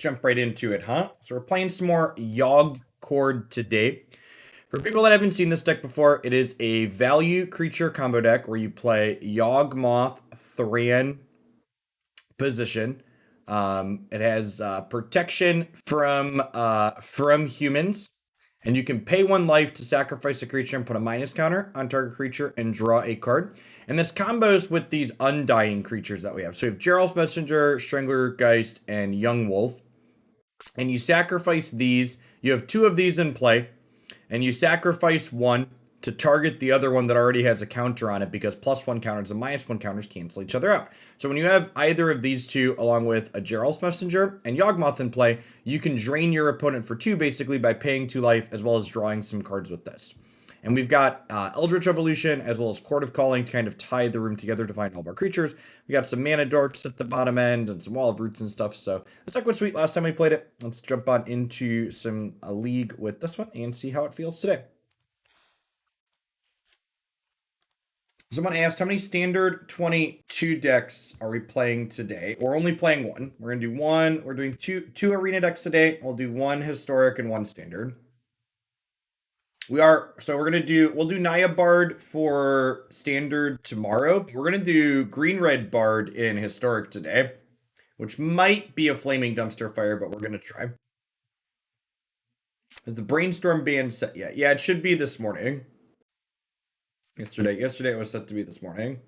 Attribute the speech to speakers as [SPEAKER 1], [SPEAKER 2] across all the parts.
[SPEAKER 1] jump right into it, huh? So we're playing some more Yawgmoth today. For people that haven't seen this deck before, it is a value creature combo deck where you play Yawgmoth, Thran, position. It has protection from humans, and you can pay 1 life to sacrifice a creature and put a minus counter on target creature and draw a card. And this combos with these undying creatures that we have. So we have Geralf's Messenger, Strangleroot Geist, and Yawgmoth. And you sacrifice these. You have 2 of these in play, and you sacrifice 1 to target the other one that already has a counter on it, because +1 counters and -1 counters cancel each other out. So when you have either of these 2 along with a Geralf's Messenger and Yawgmoth in play, you can drain your opponent for 2 basically by paying 2 life as well as drawing some cards with this. And we've got Eldritch Evolution as well as Chord of Calling to kind of tie the room together to find all of our creatures. We got some mana dorks at the bottom end and some Wall of Roots and stuff. So this deck was sweet last time we played it. Let's jump on into a league with this one and see how it feels today. Someone asked, how many standard 22 decks are we playing today? We're only playing 1. We're going to do 1. We're doing two arena decks today. We'll do 1 historic and 1 standard. We'll do Naya Bard for standard tomorrow. We're going to do green-red Bard in historic today, which might be a flaming dumpster fire, but we're going to try. Is the brainstorm band set yet? Yeah, it should be this morning. Yesterday it was set to be this morning.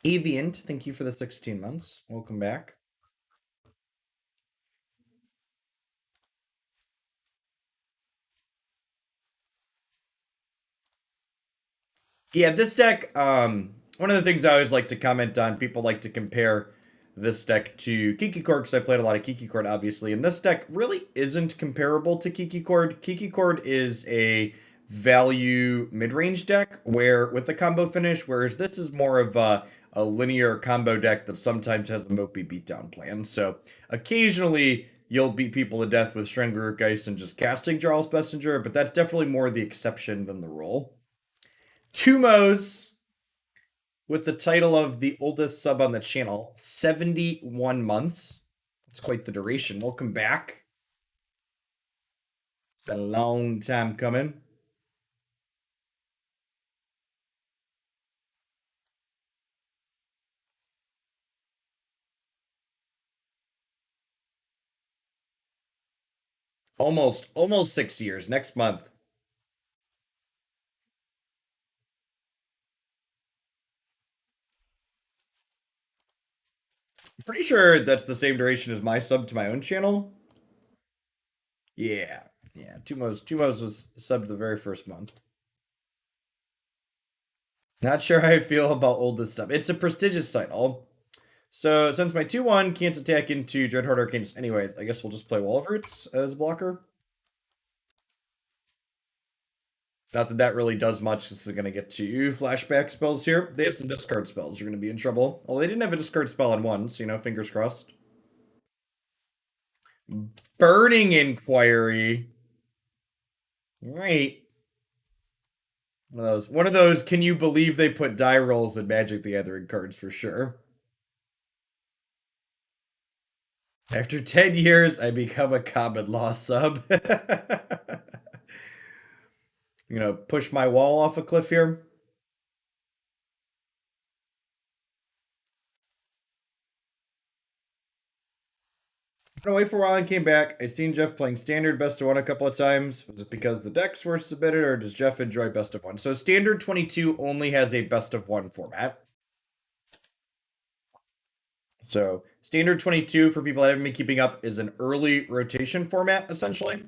[SPEAKER 1] Aviant, thank you for the 16 months. Welcome back. Yeah, this deck, one of the things I always like to comment on, people like to compare this deck to Kiki Chord, because I played a lot of Kiki Chord, obviously, and this deck really isn't comparable to Kiki Chord. Kiki Chord is a value mid-range deck with the combo finish, whereas this is more of a linear combo deck that sometimes has a mopey beatdown plan. So occasionally you'll beat people to death with Strangleroot Geist and just casting Geralf's Messenger, but that's definitely more the exception than the rule. Tumos with the title of the oldest sub on the channel, 71 months. It's quite the duration. Welcome back. It's been a long time coming. Almost 6 years next month. I'm pretty sure that's the same duration as my sub to my own channel. Yeah. Tumos was subbed the very first month. Not sure how I feel about oldest stuff. It's a prestigious title. So since my 2/1 can't attack into Dreadhorde Arcanist anyway, I guess we'll just play Wall of Roots as blocker. Not that really does much. This is going to get 2 flashback spells here. They have some discard spells. You're going to be in trouble. Well, they didn't have a discard spell on 1, so, fingers crossed. Burning Inquiry. Right. One of those, can you believe they put die rolls in Magic the Gathering cards for sure. After 10 years, I become a common law sub. I'm going to push my wall off a cliff here. I went away for a while and came back. I seen Jeff playing standard best of 1 a couple of times. Was it because the decks were submitted, or does Jeff enjoy best of 1? So standard 22 only has a best of 1 format. So standard 22, for people that haven't been keeping up, is an early rotation format, essentially.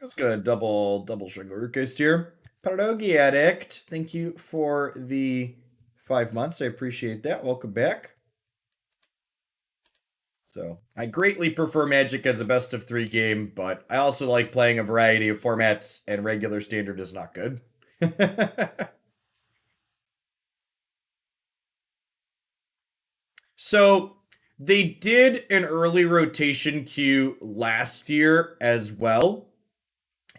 [SPEAKER 1] I was gonna double Strangleroot Geist here. Pierogi Addict, thank you for the 5 months. I appreciate that. Welcome back. So I greatly prefer Magic as a best of 3 game, but I also like playing a variety of formats, and regular standard is not good. So They did an early rotation queue last year as well,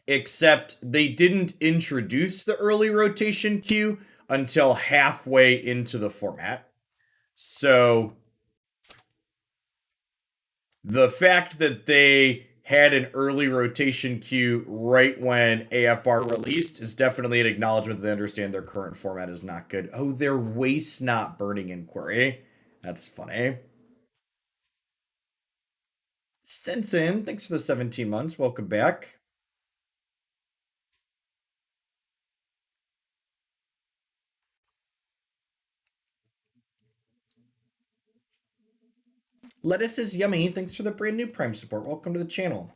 [SPEAKER 1] except they didn't introduce the early rotation queue until halfway into the format. So the fact that they had an early rotation queue right when AFR released is definitely an acknowledgement that they understand their current format is not good. Oh, their Waste Not Burning Inquiry. That's funny. Sensen, thanks for the 17 months. Welcome back. Lettuce is yummy. Thanks for the brand new Prime support. Welcome to the channel.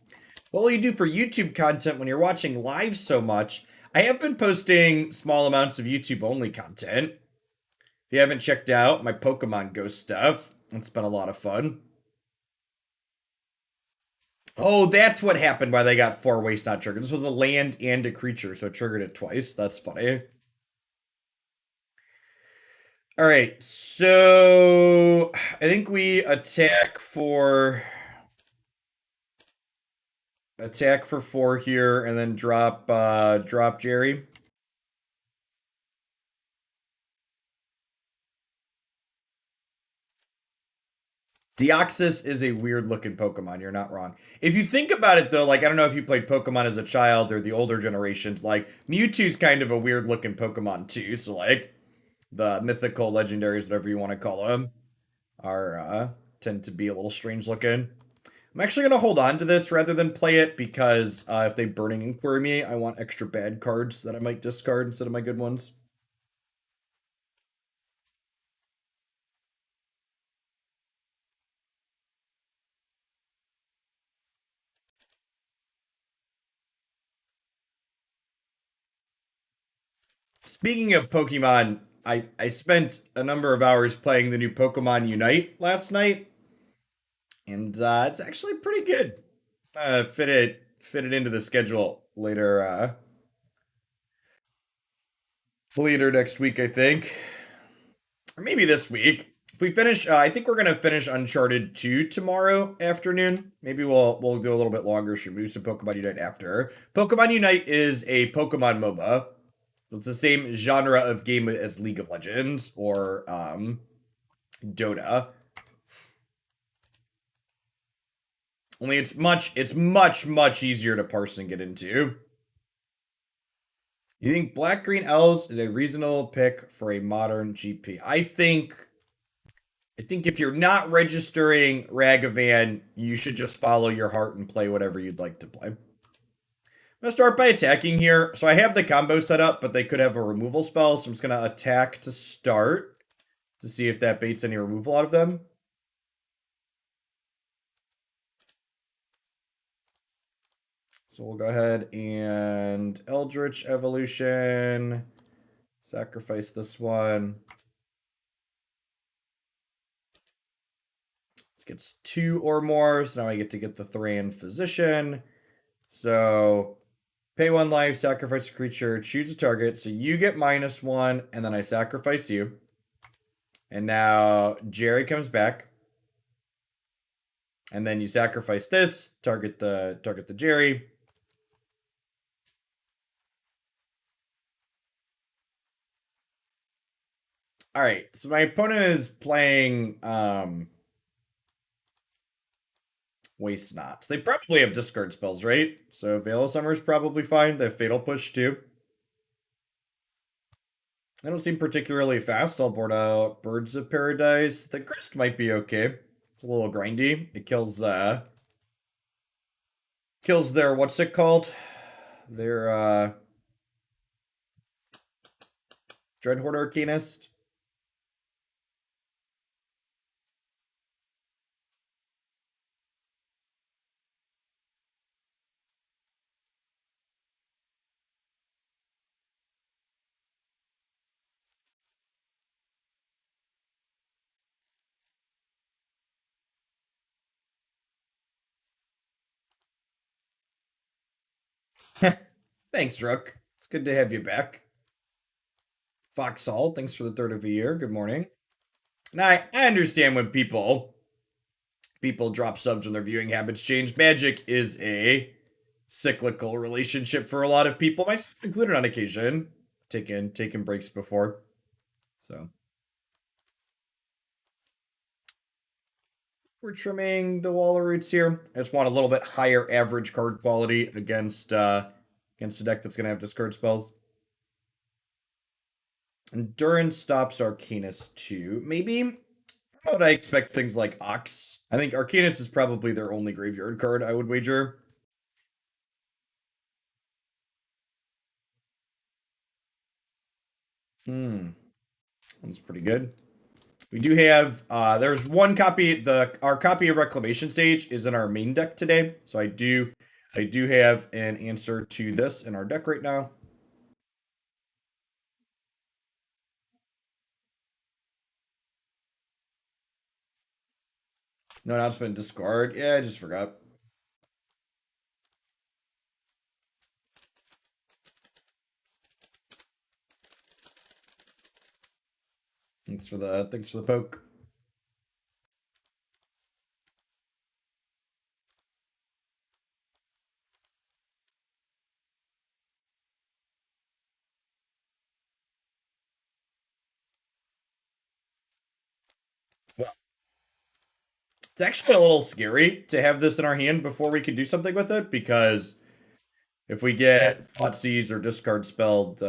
[SPEAKER 1] What will you do for YouTube content when you're watching live so much? I have been posting small amounts of YouTube only content. If you haven't checked out my Pokemon Go stuff, it's been a lot of fun. Oh, that's what happened why they got 4 waste not triggered. This was a land and a creature, so it triggered it twice. That's funny. All right, so I think we attack for 4 here, and then drop Jerry. Deoxys is a weird looking Pokemon. You're not wrong. If you think about it, though, like, I don't know if you played Pokemon as a child or the older generations, like, Mewtwo's kind of a weird looking Pokemon, too. So, like, the mythical legendaries, whatever you want to call them, are, tend to be a little strange looking. I'm actually going to hold on to this rather than play it because if they Burning Inquiry me, I want extra bad cards that I might discard instead of my good ones. Speaking of Pokemon, I spent a number of hours playing the new Pokemon Unite last night, and it's actually pretty good. Fit it into the schedule later next week, I think, or maybe this week. If we finish, I think we're gonna finish Uncharted 2 tomorrow afternoon. Maybe we'll do a little bit longer. Should we do some Pokemon Unite after? Pokemon Unite is a Pokemon MOBA. It's the same genre of game as League of Legends or Dota. Only it's much easier to parse and get into. You think Black Green Elves is a reasonable pick for a modern GP? I think if you're not registering Ragavan, you should just follow your heart and play whatever you'd like to play. I'm gonna start by attacking here. So I have the combo set up, but they could have a removal spell, so I'm just gonna attack to start to see if that baits any removal out of them. So we'll go ahead and Eldritch Evolution. Sacrifice this one. It gets 2 or more, so now I get to get the Thran Physician. So pay 1 life, sacrifice a creature, choose a target. So you get -1, and then I sacrifice you. And now Jerry comes back. And then you sacrifice this, target the Jerry. All right, so my opponent is playing Waste Not. So they probably have discard spells, right? So Veil of Summer is probably fine. They have Fatal Push too. They don't seem particularly fast. I'll board out Birds of Paradise. The Grist might be okay. It's a little grindy. It kills their, what's it called? Their Dreadhorde Arcanist. Thanks, Rook. It's good to have you back. Foxall, thanks for the third of a year. Good morning. Now, I understand when people People drop subs when their viewing habits change. Magic is a cyclical relationship for a lot of people, myself included on occasion. Taking breaks before. So we're trimming the wall of roots here. I just want a little bit higher average card quality against a deck that's gonna have discard spells. Endurance stops Arcanus too. Maybe. How would I expect things like Ox? I think Arcanus is probably their only graveyard card, I would wager. That's pretty good. We do have there's one copy, our copy of Reclamation Sage is in our main deck today. So I do have an answer to this in our deck right now. No announcement, discard. Yeah, I just forgot. Thanks for the poke. Well, it's actually a little scary to have this in our hand before we can do something with it, because if we get Thoughtseize or discard spelled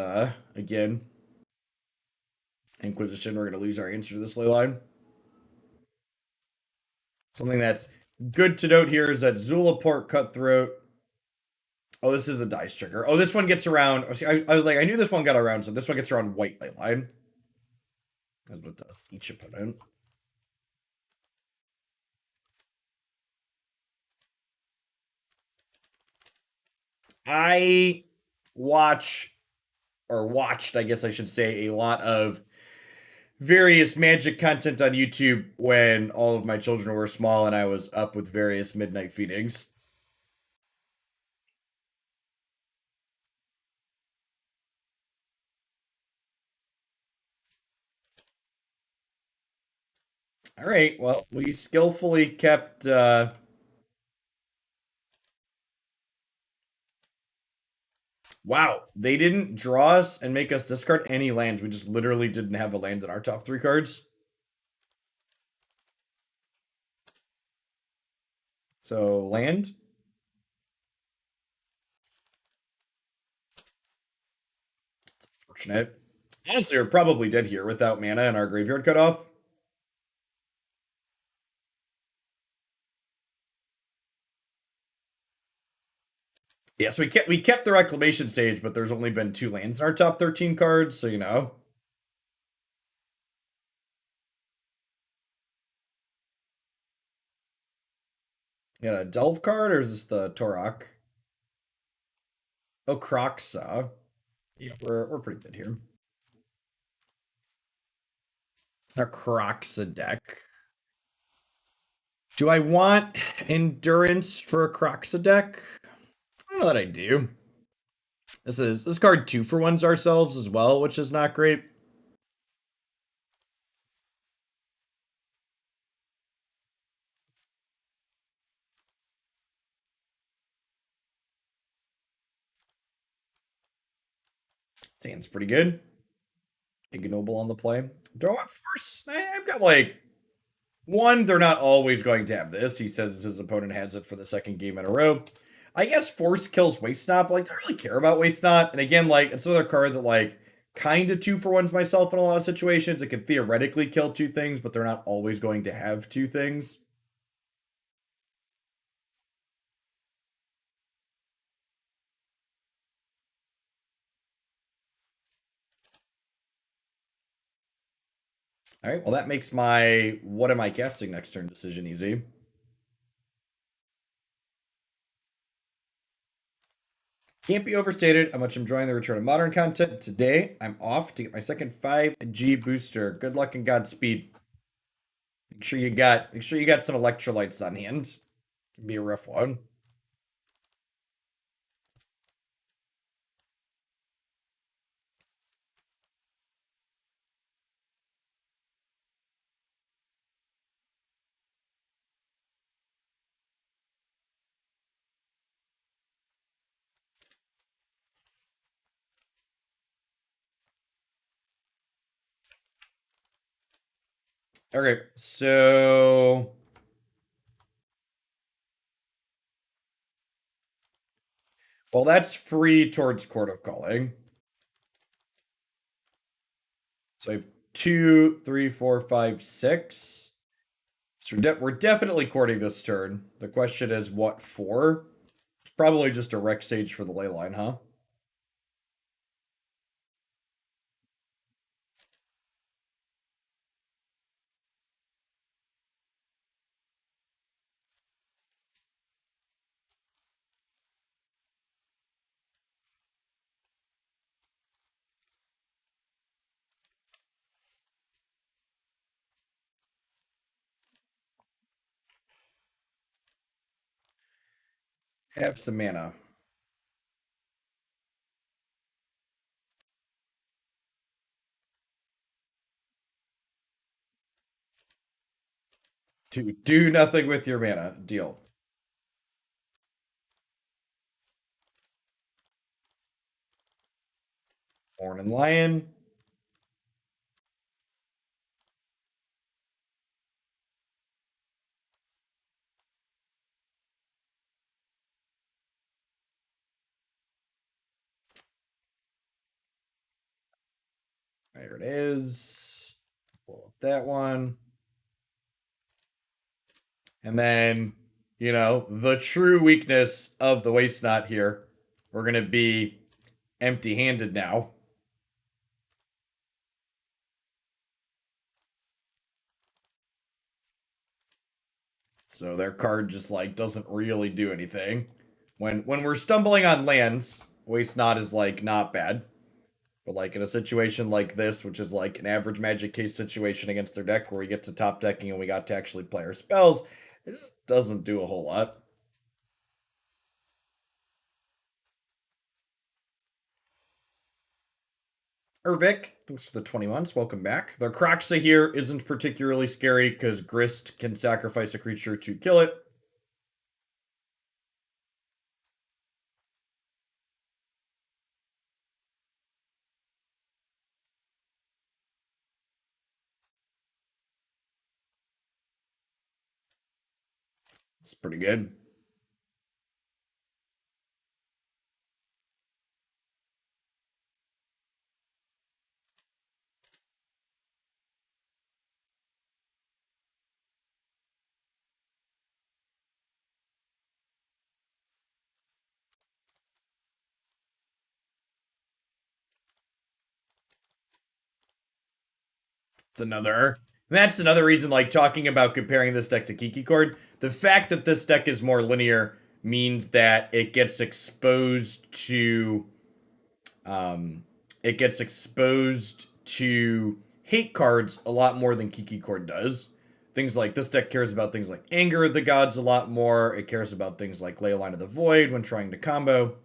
[SPEAKER 1] again, Inquisition, we're gonna lose our answer to this ley line. Something that's good to note here is that Zulaport Cutthroat. Oh, this is a dice trigger. Oh, this one gets around. I was like, I knew this one got around, so this one gets around white ley line. That's what it does. Each opponent. I watched, I guess I should say, a lot of various magic content on YouTube when all of my children were small and I was up with various midnight feedings. All right, well, we skillfully kept. Wow, they didn't draw us and make us discard any lands. We just literally didn't have a land in our top 3 cards. So, land. Fortunate. Honestly, we're probably dead here without mana and our graveyard cut off. Yeah, so we kept the Reclamation Sage, but there's only been 2 lands in our top 13 cards, so you know. You got a Delve card, or is this the Torok? Oh, Croxa. Yeah, we're pretty good here. Our Croxa deck. Do I want Endurance for a Croxa deck? I don't know that I do. This card 2-for-1s ourselves as well, which is not great. Seems pretty good. Ignoble on the play. Do I want Force? I've got like one. They're not always going to have this. He says his opponent has it for the 2nd game in a row. I guess Force kills Waste Not, but like, I don't really care about Waste Not. And again, like, it's another card that like kind of 2-for-1s myself in a lot of situations. It could theoretically kill 2 things, but they're not always going to have 2 things. All right, well, that makes my what am I casting next turn decision easy. Can't be overstated how much I'm enjoying the return of modern content. Today, I'm off to get my second 5G booster. Good luck and Godspeed. Make sure you got some electrolytes on hand. Can be a rough one. Okay, so well, that's free towards Chord of Calling. So I have two, three, four, five, six. So we're definitely courting this turn. The question is, what for? It's probably just a Rec Sage for the ley line, huh? Have some mana. To do nothing with your mana. Deal. Horn and Lion. There it is. Pull up that one. And then, the true weakness of the Waste Knot here. We're going to be empty handed now. So their card just like doesn't really do anything. When we're stumbling on lands, Waste Knot is like not bad. But like in a situation like this, which is like an average Magic case situation against their deck where we get to top decking and we got to actually play our spells, it just doesn't do a whole lot. Ervik, thanks for the 20 months. Welcome back. The Croxa here isn't particularly scary because Grist can sacrifice a creature to kill it. It's pretty good. It's another. That's another reason, like talking about comparing this deck to Kiki Chord. The fact that this deck is more linear means that um, it gets exposed to hate cards a lot more than Kiki Chord does. Things like this deck cares about things like Anger of the Gods a lot more. It cares about things like Ley Line of the Void when trying to combo.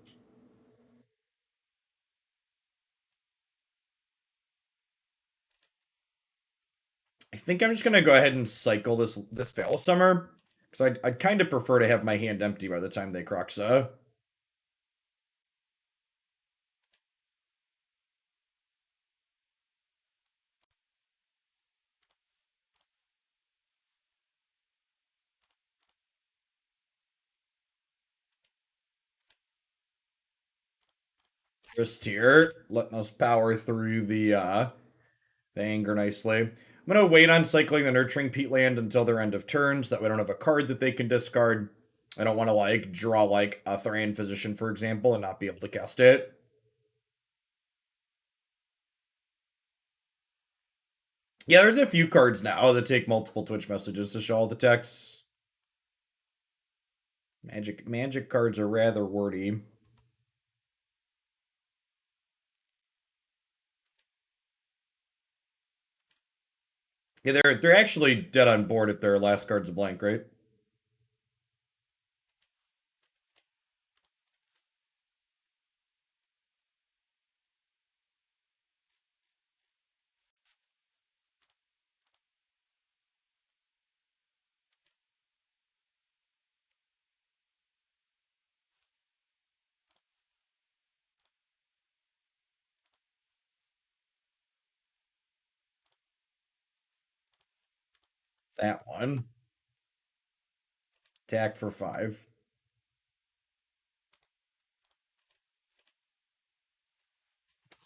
[SPEAKER 1] I think I'm just gonna go ahead and cycle this Veil Summer because I'd kind of prefer to have my hand empty by the time they Croxa. Just here, letting us power through the anger nicely. I'm gonna wait on cycling the Nurturing Peatland until their end of turns. That way I don't have a card that they can discard. I don't want to like draw like a Thran Physician, for example, and not be able to cast it. Yeah, there's a few cards now that take multiple Twitch messages to show all the texts. Magic cards are rather wordy. Yeah, they're actually dead on board if their last card's a blank, right? That one. Attack for 5.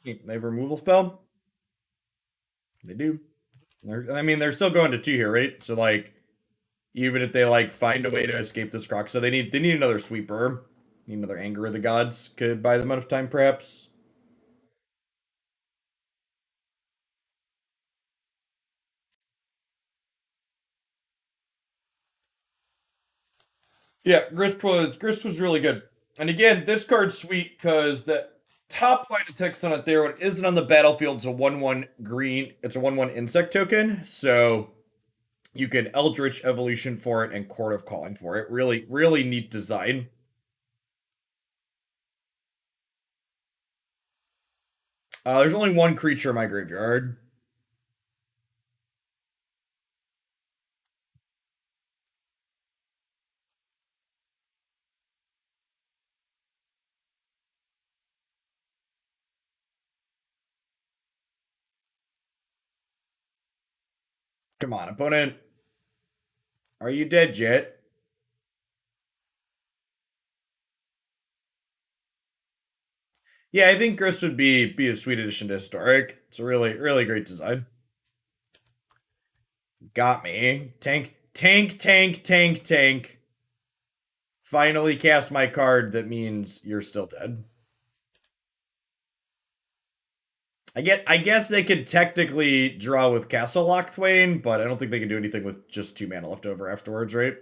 [SPEAKER 1] They have a removal spell? They do. I mean, they're still going to 2 here, right? So, like, even if they, like, find a way to escape this croc, so they need another sweeper. Need another Anger of the Gods. Could buy them out of time, perhaps. Yeah, Grist was really good. And again, this card's sweet because the top line of text on it there, when it isn't on the battlefield, it's a 1/1 green. It's a 1/1 insect token. So you can Eldritch Evolution for it and Chord of Calling for it. Really, really neat design. There's only one creature in my graveyard. Come on, opponent. Are you dead yet? Yeah, I think Grist would be a sweet addition to Historic. It's a really, really great design. Got me. Tank, tank, tank, tank, tank. Finally cast my card that means you're still dead. I guess they could technically draw with Castle Lock Thwain, but I don't think they can do anything with just 2 mana left over afterwards, right?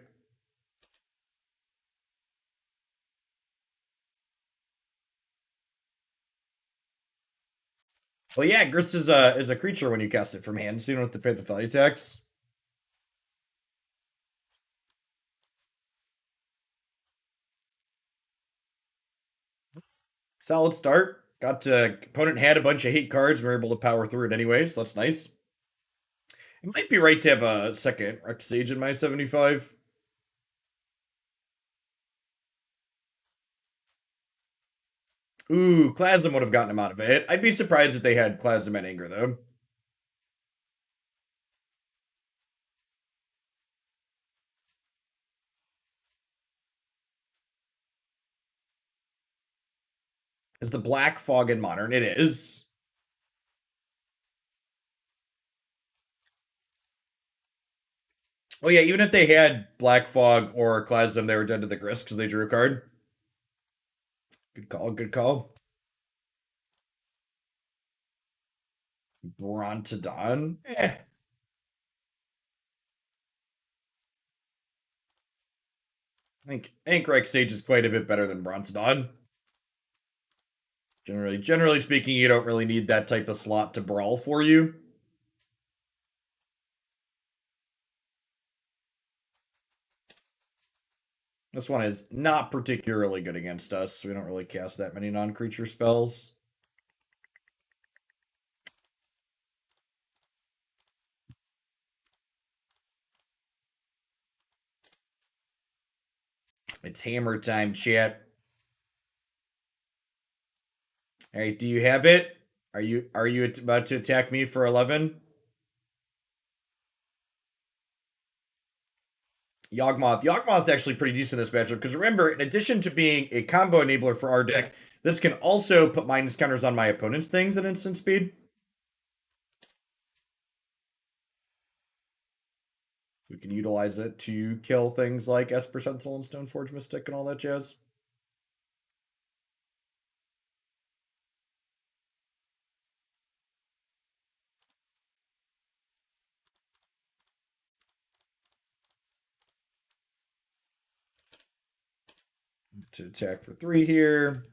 [SPEAKER 1] Well, yeah, Grist is a creature when you cast it from hand, so you don't have to pay the value tax. Solid start. Got to opponent had a bunch of hate cards. We are able to power through it anyways. So that's nice. It might be right to have a second Reclamation Sage in my 75. Ooh, Clasm would have gotten him out of it. I'd be surprised if they had Clasm and Anger though. Is the Black Fog in Modern? It is. Oh yeah, even if they had Black Fog or Clasm, they were dead to the Grist because they drew a card. Good call, good call. Brontodon? I think Rex Sage is quite a bit better than Brontodon. Generally speaking, you don't really need that type of slot to brawl for you. This one is not particularly good against us. We don't really cast that many non-creature spells. It's hammer time, chat. All right, do you have it? Are you about to attack me for 11? Yawgmoth. Yawgmoth's actually pretty decent in this matchup because remember, in addition to being a combo enabler for our deck, this can also put minus counters on my opponent's things at instant speed. We can utilize it to kill things like Esper Sentinel and Stoneforge Mystic and all that jazz. To attack for 3 here.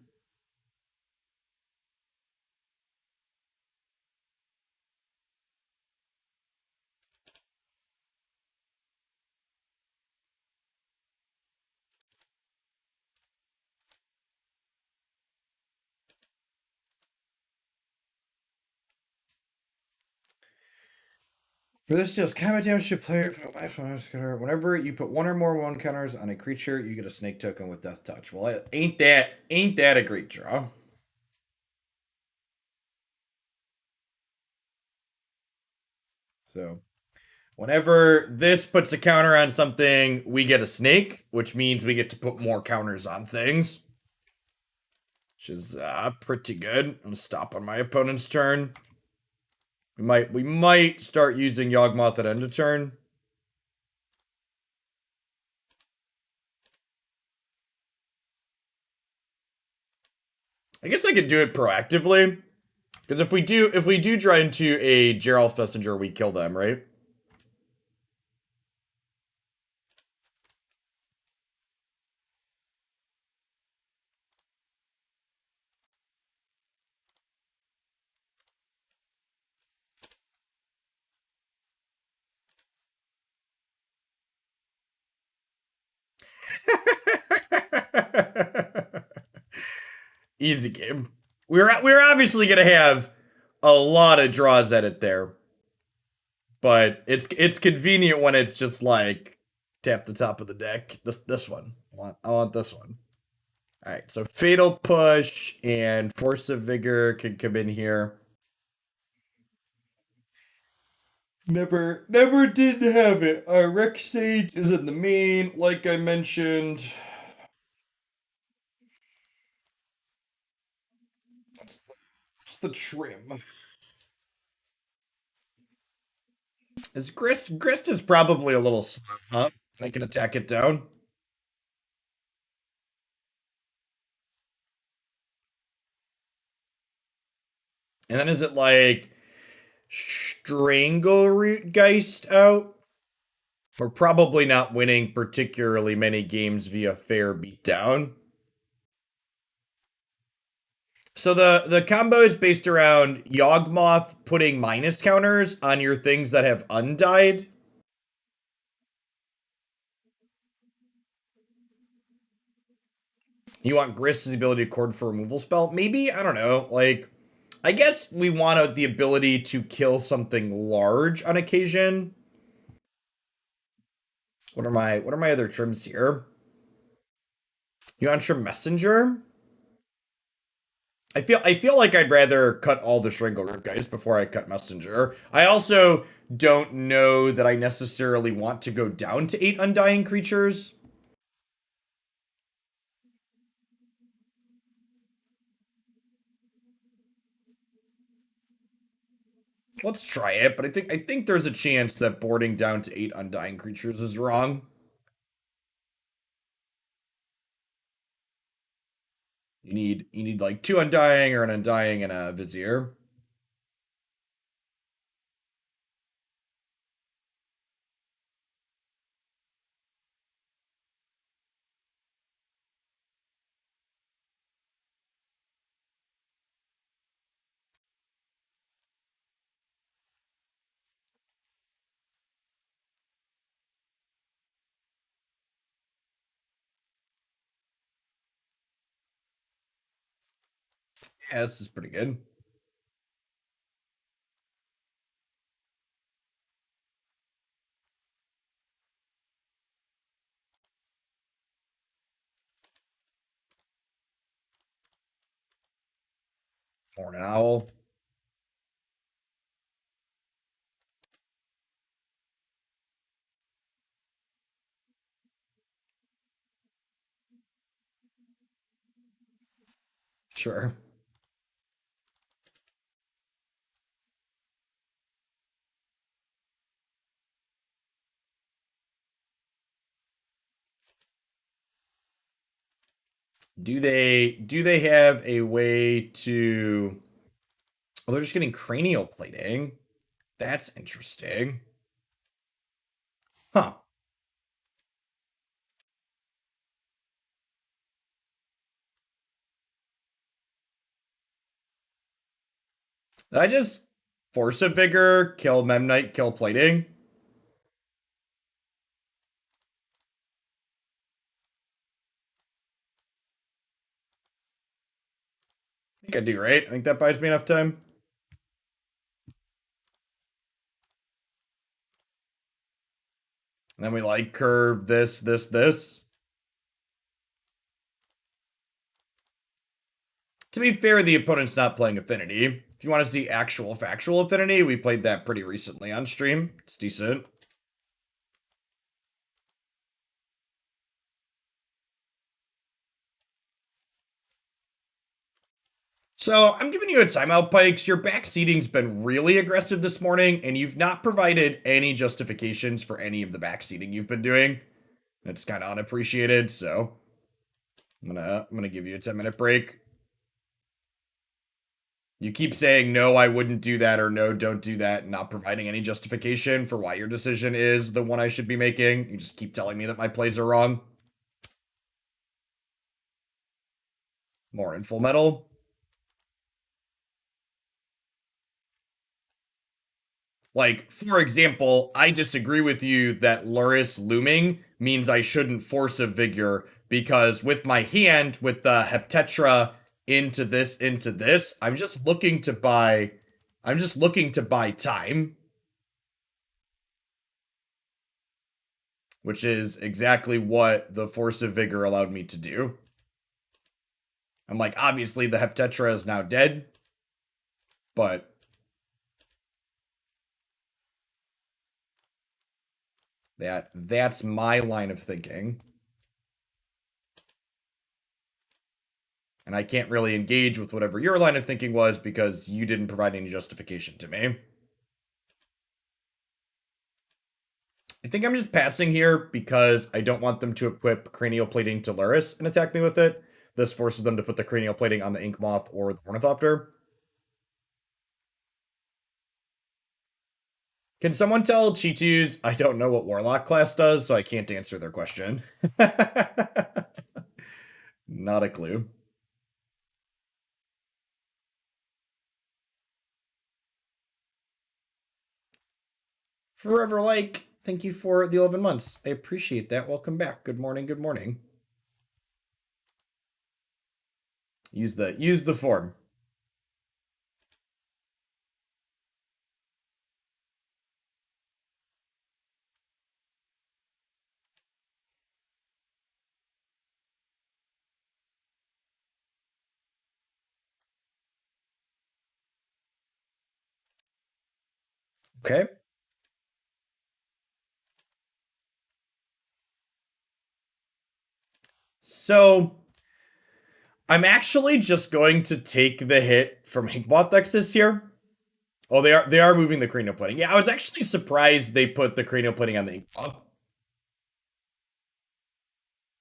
[SPEAKER 1] For this just combat damage to player. Whenever you put 1 or more 1 counters on a creature, you get a snake token with Death Touch. Well, ain't that a great draw? So Whenever this puts a counter on something, we get a snake, which means we get to put more counters on things, which is pretty good. I'm gonna stop on my opponent's turn. We might start using Yawgmoth at end of turn. I guess I could do it proactively, because if we do draw into a Geralf messenger, we kill them, right? Easy game. We're obviously gonna have a lot of draws at it there, but it's convenient when it's just like tap the top of the deck. This one. I want this one. All right, so Fatal Push and Force of Vigor can come in here. Never did have it. Rex Sage is in the main, like I mentioned. What's the trim? Is Grist is probably a little slow, huh? I can attack it down. And then is it like Strangleroot Geist out? For probably not winning particularly many games via fair beatdown. So the combo is based around Yawgmoth putting minus counters on your things that have undied. You want Grist's ability to cord for removal spell? Maybe? I don't know. Like, I guess we want the ability to kill something large on occasion. What are my other trims here? You want trim messenger? I feel like I'd rather cut all the Strangleroot guys before I cut messenger. I also don't know that I necessarily want to go down to 8 undying creatures. Let's try it, but I think there's a chance that boarding down to 8 undying creatures is wrong. You need like 2 undying or an undying and a Vizier. Yeah, this is pretty good. Horn and Owl. Sure. Do they have a way to? Oh, they're just getting cranial plating. That's interesting. Huh. Did I just Force of Vigor, kill Memnite, kill plating? I think I do, right? I think that buys me enough time. And then we like curve this. To be fair, the opponent's not playing Affinity. If you want to see actual factual Affinity, we played that pretty recently on stream. It's decent. So I'm giving you a timeout, Pikes. Your backseating's been really aggressive this morning, and you've not provided any justifications for any of the backseating you've been doing. It's kind of unappreciated, so I'm gonna give you a 10-minute break. You keep saying no, I wouldn't do that, or no, don't do that, not providing any justification for why your decision is the one I should be making. You just keep telling me that my plays are wrong. More in Full Metal. Like, for example, I disagree with you that Luris looming means I shouldn't Force of Vigor because with my hand, with the Hapatra into this, I'm just looking to buy time, which is exactly what the Force of Vigor allowed me to do. I'm like, obviously the Hapatra is now dead, but that's my line of thinking. And I can't really engage with whatever your line of thinking was because you didn't provide any justification to me. I think I'm just passing here because I don't want them to equip cranial plating to Luris and attack me with it. This forces them to put the cranial plating on the Inkmoth or the Ornithopter. Can someone tell Chitus I don't know what Warlock class does, so I can't answer their question? Not a clue. Forever like, thank you for the 11 months. I appreciate that. Welcome back. Good morning. Good morning. Use the form. Okay. So I'm actually just going to take the hit from Yawgmoth Exis here. Oh, they are moving the cranial plating. Yeah, I was actually surprised they put the cranial plating on the Yawgmoth.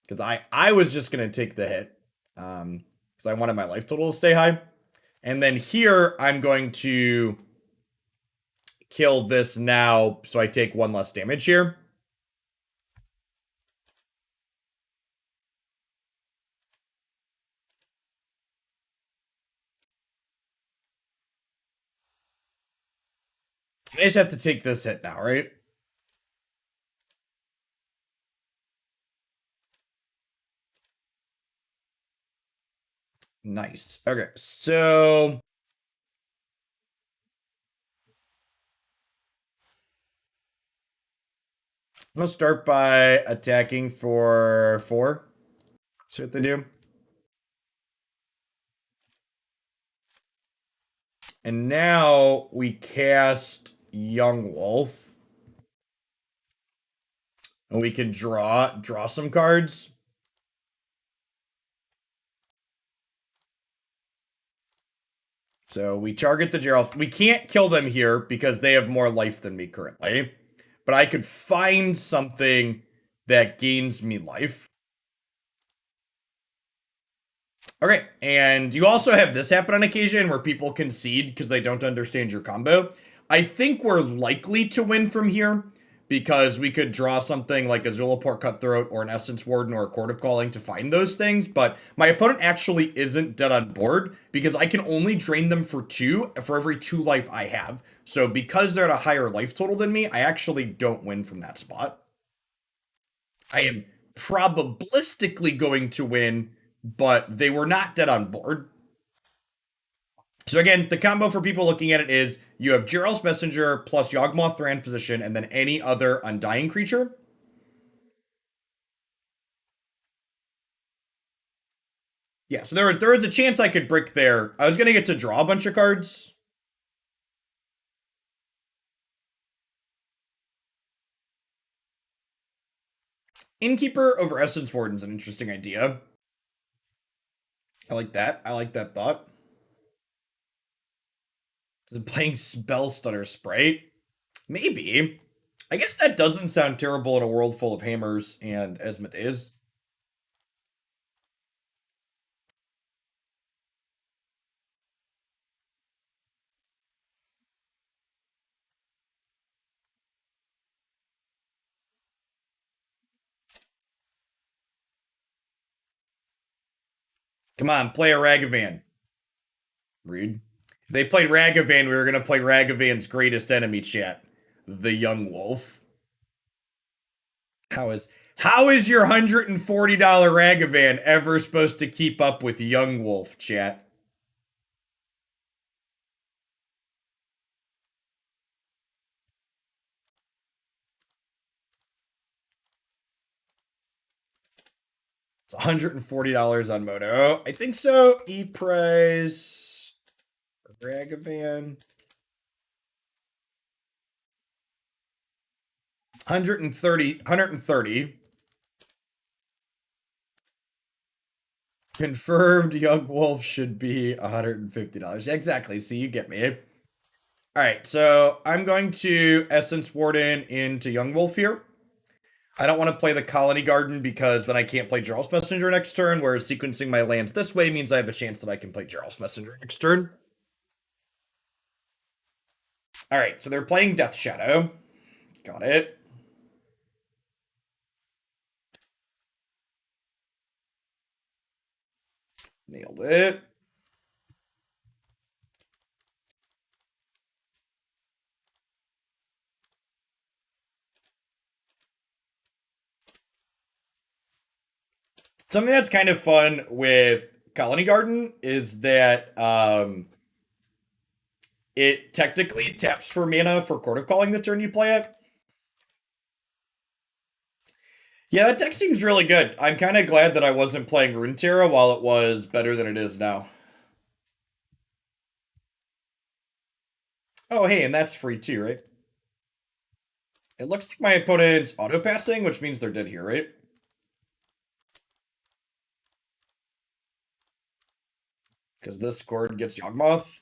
[SPEAKER 1] Because I was just gonna take the hit. Because I wanted my life total to stay high. And then here I'm going to kill this now, so I take one less damage here. I just have to take this hit now, right? Nice. Okay, so I'm gonna start by attacking for 4. See what they do. And now we cast Yawgmoth. And we can draw some cards. So we target the Geralf. We can't kill them here because they have more life than me currently. But I could find something that gains me life. Okay, and you also have this happen on occasion where people concede because they don't understand your combo. I think we're likely to win from here because we could draw something like a Zulaport Cutthroat or an Essence Warden or a Chord of Calling to find those things, but my opponent actually isn't dead on board because I can only drain them for 2 for every 2 life I have. So because they're at a higher life total than me, I actually don't win from that spot. I am probabilistically going to win, but they were not dead on board. So again, the combo for people looking at it is you have Geralf's Messenger plus Yawgmoth Thran Physician and then any other Undying creature. Yeah, so there is a chance I could brick there. I was going to get to draw a bunch of cards. Innkeeper over Essence Warden is an interesting idea. I like that. I like that thought. Is it playing Spell Stutter Sprite? Maybe. I guess that doesn't sound terrible in a world full of hammers and Asmodeus. Come on, play a Ragavan. Rude. If they played Ragavan, we were going to play Ragavan's greatest enemy, chat. The Yawgmoth. How is your $140 Ragavan ever supposed to keep up with Yawgmoth, chat? It's $140 on Moto. I think so. E-Price. Ragavan. 130. Confirmed Yawgmoth should be $150. Exactly. See, you get me. All right, so I'm going to Essence Warden into Yawgmoth here. I don't want to play the Khalni Garden because then I can't play Geralf's Messenger next turn, whereas sequencing my lands this way means I have a chance that I can play Geralf's Messenger next turn. All right, so they're playing Death Shadow. Got it. Nailed it. Something that's kind of fun with Khalni Garden is that it technically taps for mana for Chord of Calling the turn you play it. Yeah, that deck seems really good. I'm kind of glad that I wasn't playing Runeterra while it was better than it is now. Oh, hey, and that's free too, right? It looks like my opponent's auto-passing, which means they're dead here, right? Because this Chord gets Yawgmoth.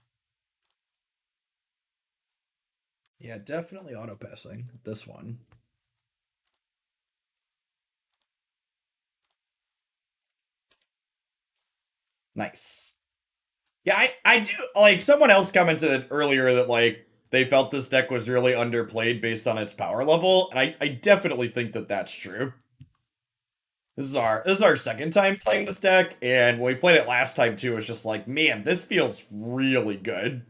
[SPEAKER 1] Yeah, definitely auto-passing. This one. Nice. Yeah, I do, like, someone else commented earlier that, like, they felt this deck was really underplayed based on its power level, and I definitely think that that's true. This is our second time playing this deck, and when we played it last time too, it's just like, man, this feels really good.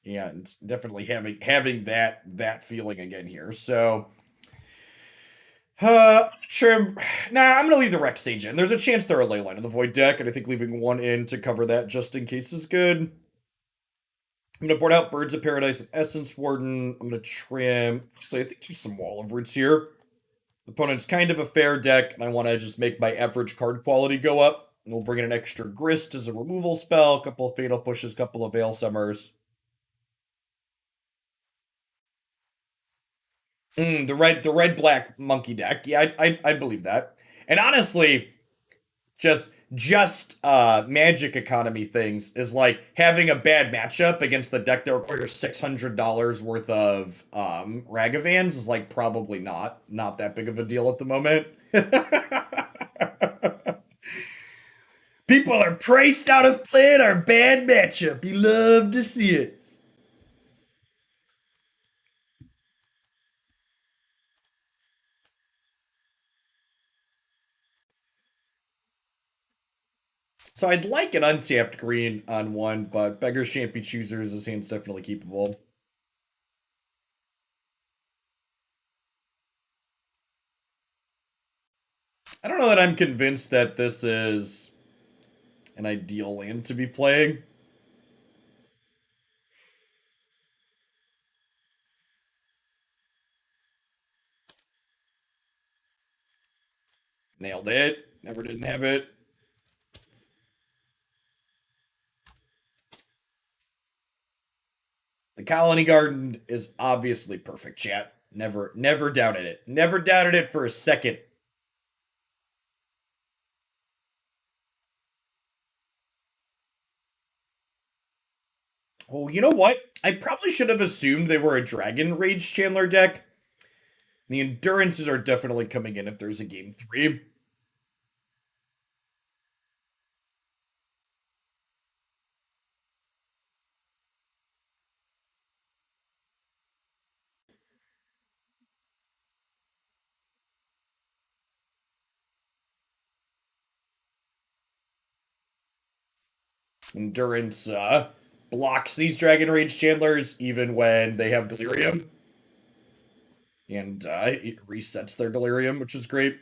[SPEAKER 1] And definitely having that feeling again here. So sure. Nah, I'm gonna leave the Rex Sage in. There's a chance they're a Leyline in the Void deck, and I think leaving one in to cover that just in case is good. I'm gonna board out Birds of Paradise and Essence Warden. I'm gonna trim. So I think there's some Wall of Roots here. The opponent's kind of a fair deck, and I want to just make my average card quality go up. And we'll bring in an extra Grist as a removal spell, a couple of Fatal Pushes, a couple of Veil Summers. The red black monkey deck. Yeah, I'd believe that. And honestly, just magic economy things is like having a bad matchup against the deck that requires $600 worth of Ragavans is like probably not that big of a deal at the moment. People are priced out of playing our bad matchup. You love to see it. So I'd like an untapped green on one, but Beggar Shan't Be Choosers, his hand's definitely keepable. I don't know that I'm convinced that this is an ideal land to be playing. Nailed it. Never didn't have it. The Khalni Garden is obviously perfect, chat. Never doubted it. Never doubted it for a second. Oh, you know what? I probably should have assumed they were a Dragon Rage Chandler deck. The endurances are definitely coming in if there's a game 3. Endurance blocks these Dragon Rage Chandlers even when they have Delirium. And it resets their Delirium, which is great.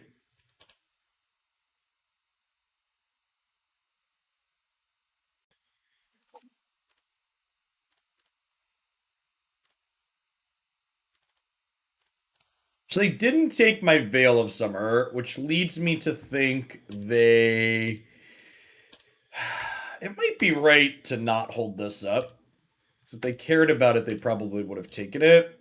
[SPEAKER 1] So they didn't take my Veil of Summer, which leads me to think they... It might be right to not hold this up. If they cared about it, they probably would have taken it.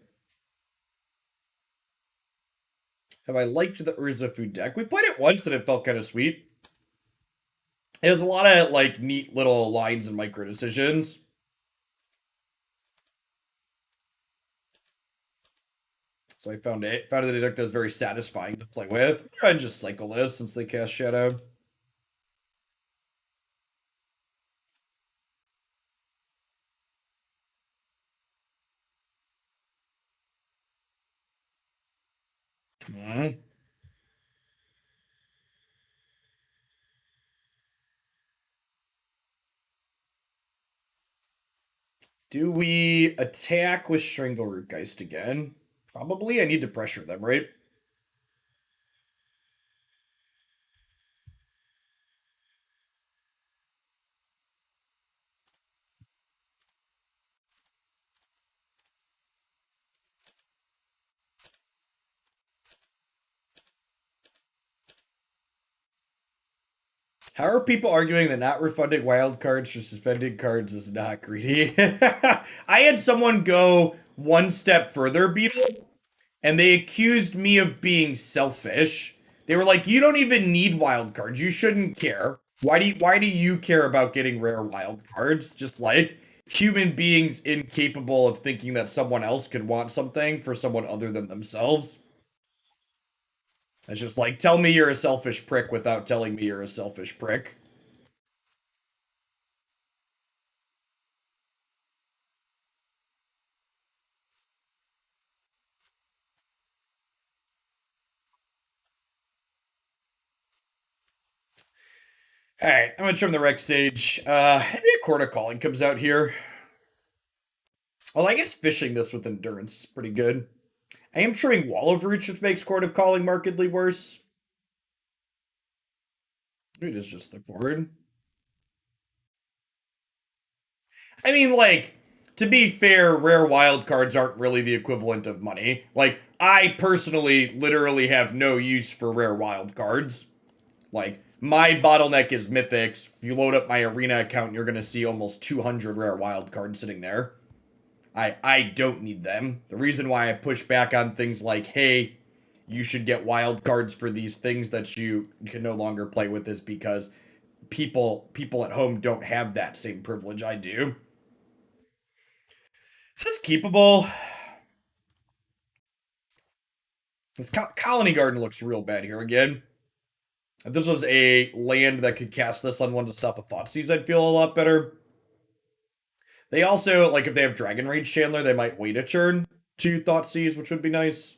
[SPEAKER 1] Have I liked the Urza Food deck? We played it once and it felt kind of sweet. It has a lot of like neat little lines and micro decisions. So I found that the deck is very satisfying to play with. And just cycle this since they cast Shadow. Do we attack with Strangleroot Geist again? Probably. I need to pressure them, right? How are people arguing that not refunding wild cards for suspended cards is not greedy? I had someone go one step further, Beetle, and they accused me of being selfish. They were like, "You don't even need wild cards. You shouldn't care. Why do you care about getting rare wild cards? Just like human beings incapable of thinking that someone else could want something for someone other than themselves." It's just like, tell me you're a selfish prick without telling me you're a selfish prick. All right, I'm gonna trim the Rex Sage. Maybe a Chord of Calling comes out here. Well, I guess fishing this with endurance is pretty good. I am trimming Wall of Roots, which makes Chord of Calling markedly worse. It is just the chord. I mean, like, to be fair, rare wild cards aren't really the equivalent of money. Like, I personally literally have no use for rare wild cards. Like, my bottleneck is mythics. If you load up my arena account, you're gonna see almost 200 rare wild cards sitting there. I don't need them. The reason why I push back on things like, hey, you should get wild cards for these things that you can no longer play with is because people at home don't have that same privilege I do. This is keepable. This Khalni Garden looks real bad here again. If this was a land that could cast this on one to stop a Thoughtseize, I'd feel a lot better. They also, like, if they have Dragon Rage Chandler, they might wait a turn to Thoughtseize, which would be nice.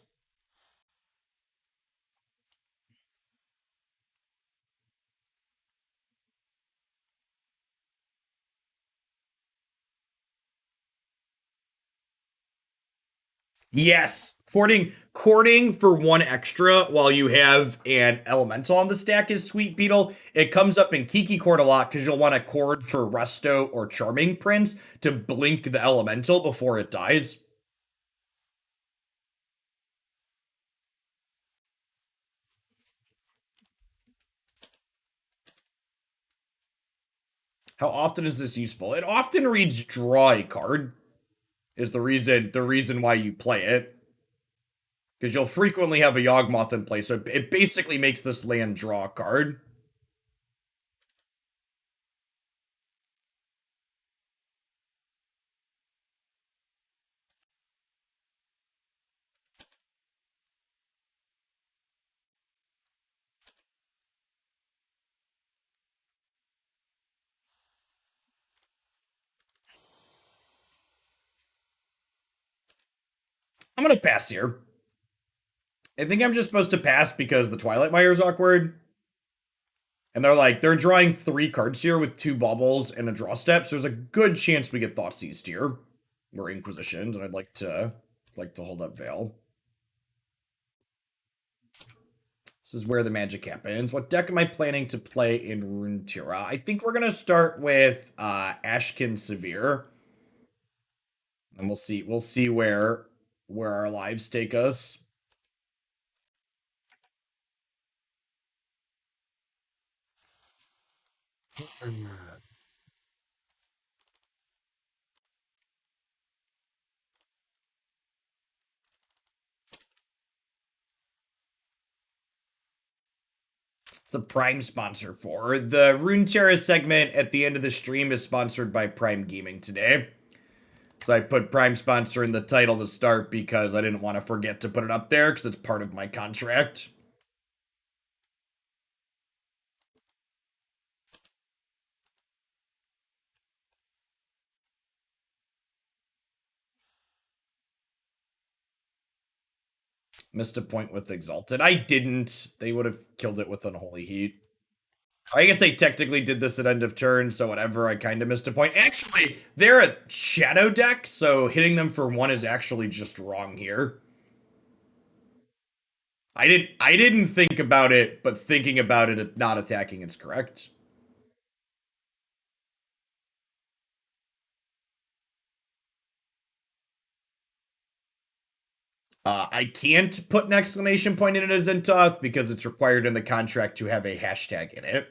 [SPEAKER 1] Yes, courting for one extra while you have an elemental on the stack is sweet, Beetle. It comes up in Kiki Court a lot because you'll want to cord for Resto or Charming Prince to blink the elemental before it dies. How often is this useful? It often reads draw a card is the reason why you play it. Because you'll frequently have a Yawgmoth in play, so it basically makes this land draw a card. I'm gonna pass here. I think I'm just supposed to pass because the Twilight Mire is awkward. And they're drawing 3 cards here with 2 baubles and a draw step, so there's a good chance we get Thoughtseize here. We're Inquisitioned, and I'd like to hold up Veil. This is where the magic happens. What deck am I planning to play in Runeterra? I think we're gonna start with Ashkin Severe. And we'll see where our lives take us. It's a Prime sponsor for. The Runeterra segment at the end of the stream is sponsored by Prime Gaming today. So I put Prime sponsor in the title to start because I didn't want to forget to put it up there because it's part of my contract. Missed a point with Exalted. I didn't. They would have killed it with Unholy Heat. I guess I technically did this at end of turn, so whatever, I kind of missed a point. Actually, they're a shadow deck, so hitting them for 1 is actually just wrong here. I didn't think about it, but thinking about it not attacking is correct. I can't put an exclamation point in it as Zentoth because it's required in the contract to have a hashtag in it.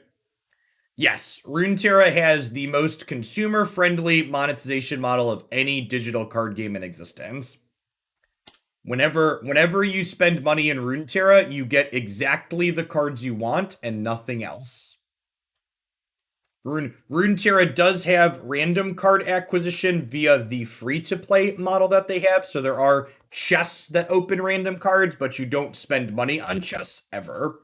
[SPEAKER 1] Yes, Runeterra has the most consumer-friendly monetization model of any digital card game in existence. Whenever you spend money in Runeterra, you get exactly the cards you want and nothing else. Runeterra does have random card acquisition via the free-to-play model that they have, so there are chests that open random cards, but you don't spend money on chests ever.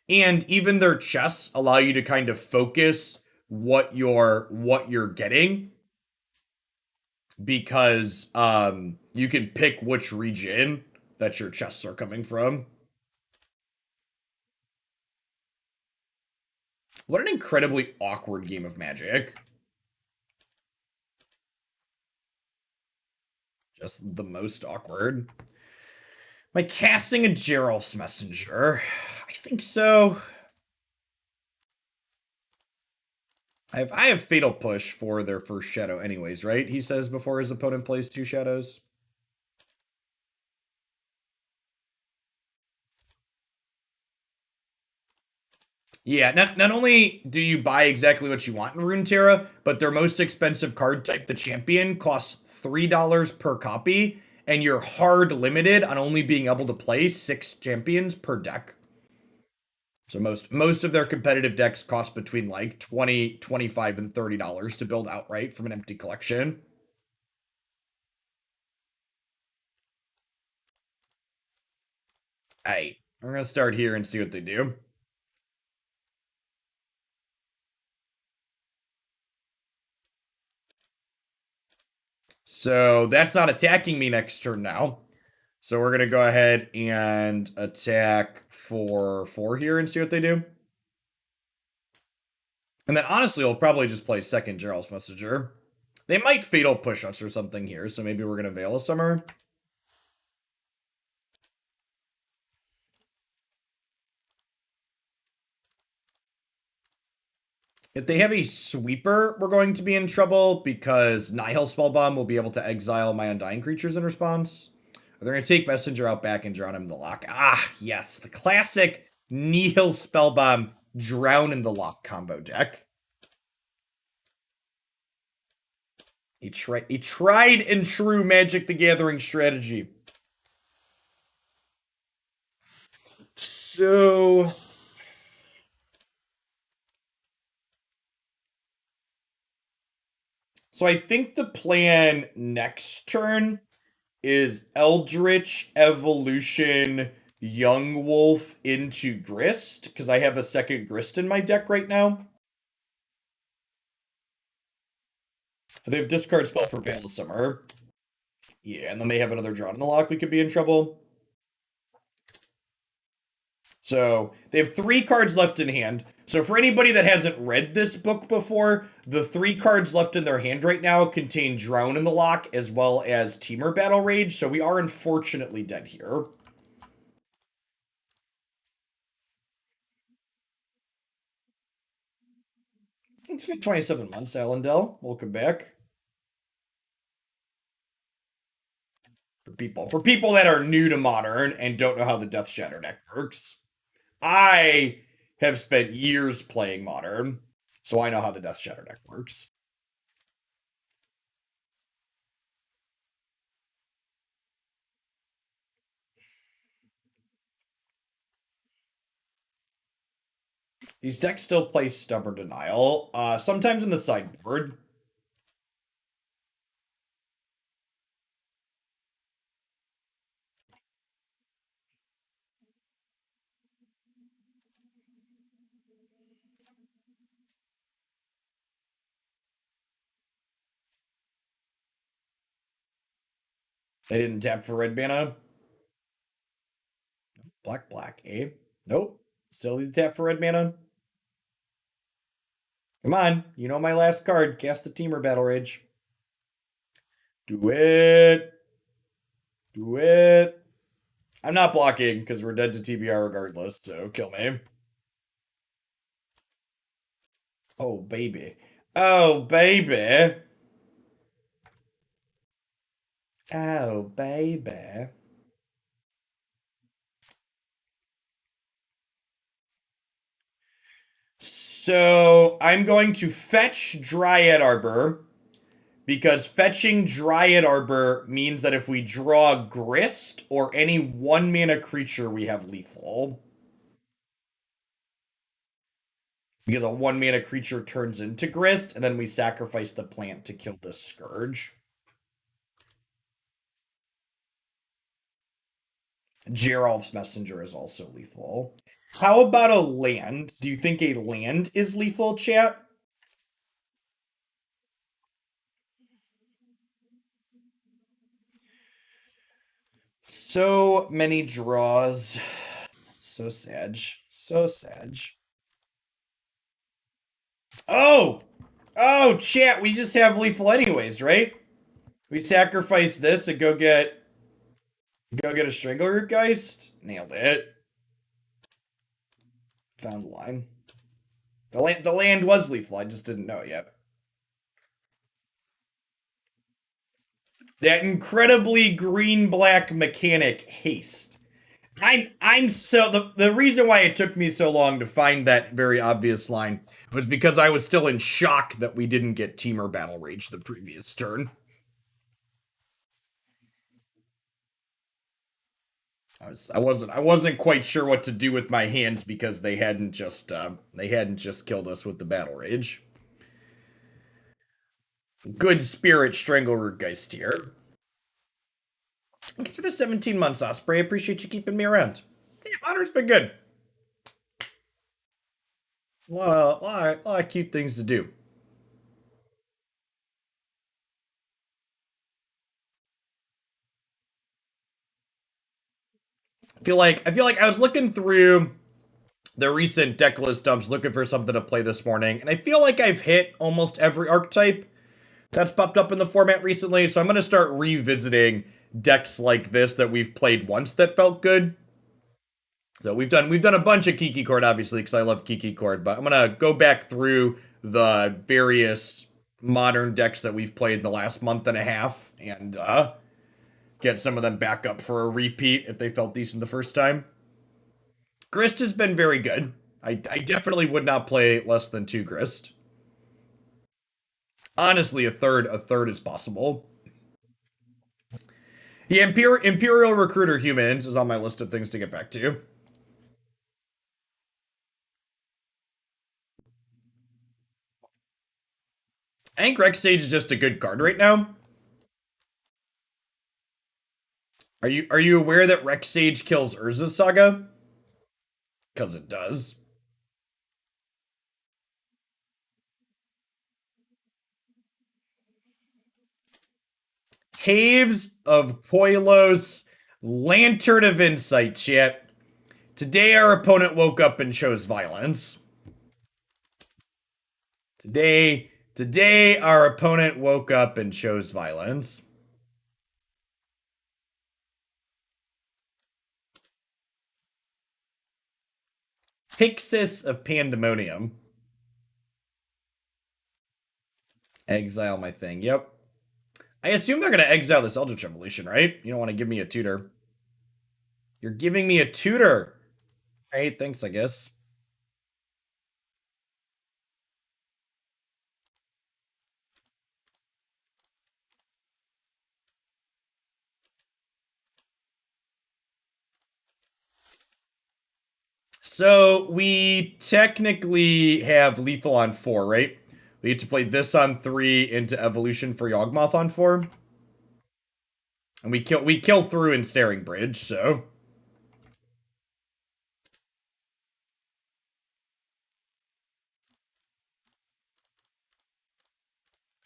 [SPEAKER 1] And even their chests allow you to kind of focus what you're getting, because you can pick which region that your chests are coming from. What an incredibly awkward game of Magic. Just the most awkward. Am I casting a Geralf's Messenger? I think so. I have Fatal Push for their first shadow anyways, right? He says before his opponent plays 2 shadows. Yeah, not only do you buy exactly what you want in Runeterra, but their most expensive card type, the Champion, costs $3 per copy, and you're hard limited on only being able to play 6 champions per deck. So most of their competitive decks cost between like $20, $25, and $30 to build outright from an empty collection. Alright, we're gonna start here and see what they do. So that's not attacking me next turn now. So we're gonna go ahead and attack for 4 here and see what they do. And then honestly, I'll probably just play second Geralf's Messenger. They might Fatal Push us or something here, so maybe we're gonna Veil of Summer. If they have a sweeper, we're going to be in trouble because Nihil Spellbomb will be able to exile my Undying creatures in response. They're going to take Messenger out back and drown him in the lock. Ah, yes, the classic Nihil Spellbomb drown in the lock combo deck. A tried and true Magic the Gathering strategy. So I think the plan next turn is Eldritch Evolution Yawgmoth into Grist, because I have a second Grist in my deck right now. They have discard spell for Veil of Summer. Yeah, and then they have another draw in the lock, we could be in trouble. So they have 3 cards left in hand. So for anybody that hasn't read this book before, the 3 cards left in their hand right now contain Drown in the lock as well as Temur Battle Rage. So we are unfortunately dead here. Thanks for 27 months, Allendale. Welcome back. For people that are new to Modern and don't know how the Death Shatter deck works, I have spent years playing Modern, so I know how the Death Shatter deck works. These decks still play Stubborn Denial, sometimes in the sideboard. They didn't tap for red mana. Black, black, eh? Nope. Still need to tap for red mana. Come on, you know my last card. Cast the Temur Battle Rage. Do it. Do it. I'm not blocking because we're dead to TBR regardless, so kill me. Oh, baby. Oh, baby. Oh, baby. So I'm going to fetch Dryad Arbor because fetching Dryad Arbor means that if we draw Grist or any 1-mana creature, we have lethal. Because a 1-mana creature turns into Grist, and then we sacrifice the plant to kill the Scourge. Geralf's Messenger is also lethal. How about a land? Do you think a land is lethal, chat? So many draws. So sad. So sad. Oh! Oh, chat, we just have lethal anyways, right? We sacrifice this and go get a Strangleroot Geist. Nailed it. Found the line. The land was lethal, I just didn't know it yet. That incredibly green-black mechanic haste. I'm so the reason why it took me so long to find that very obvious line was because I was still in shock that we didn't get Temur Battle Rage the previous turn. I wasn't quite sure what to do with my hands because they hadn't just killed us with the Battle Rage. Good spirit Strangleroot Geist here. Thanks for the 17 months, Osprey. I appreciate you keeping me around. Yeah, Modern's been good. A lot of cute things to do. I feel like I was looking through the recent deck list dumps looking for something to play this morning, and I feel like I've hit almost every archetype that's popped up in the format recently, so I'm going to start revisiting decks like this that we've played once that felt good. So we've done a bunch of Kiki Chord, obviously, because I love Kiki Chord, but I'm going to go back through the various modern decks that we've played in the last month and a half and get some of them back up for a repeat if they felt decent the first time. Grist has been very good. I definitely would not play less than 2 Grist. Honestly, a third is possible. The Imperial Recruiter Humans is on my list of things to get back to. I think Rex Sage is just a good card right now. Are you aware that Rex Sage kills Urza's Saga? Because it does. Caves of Koilos, Lantern of Insight, chat. Today our opponent woke up and chose violence. Today our opponent woke up and chose violence. Pixis of Pandemonium. Exile my thing. Yep. I assume they're going to exile this Eldritch Evolution, right? You don't want to give me a tutor. You're giving me a tutor. Hey, thanks, I guess. So we technically have lethal on 4, right? We get to play this on 3 into evolution for Yawgmoth on 4. And we kill through in Staring Bridge, so.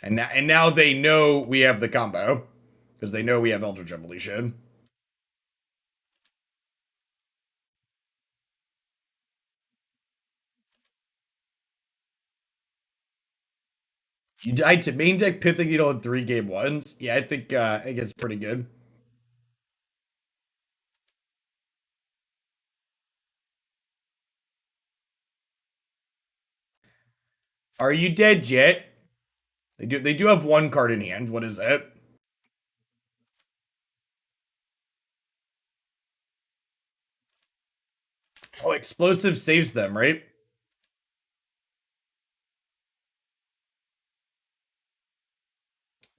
[SPEAKER 1] And now they know we have the combo. Because they know we have Eldritch Evolution. You died to main deck Pithing Needle in 3 game ones. Yeah, I think it's pretty good. Are you dead yet? They do have 1 card in hand. What is it? Oh, explosive saves them, right?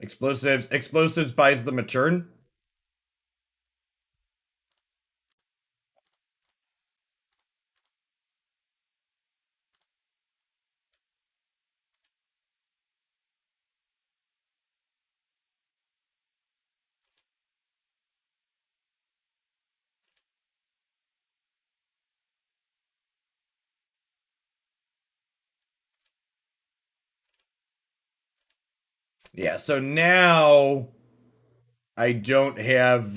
[SPEAKER 1] Explosives buys them a turn. Yeah, so now I don't have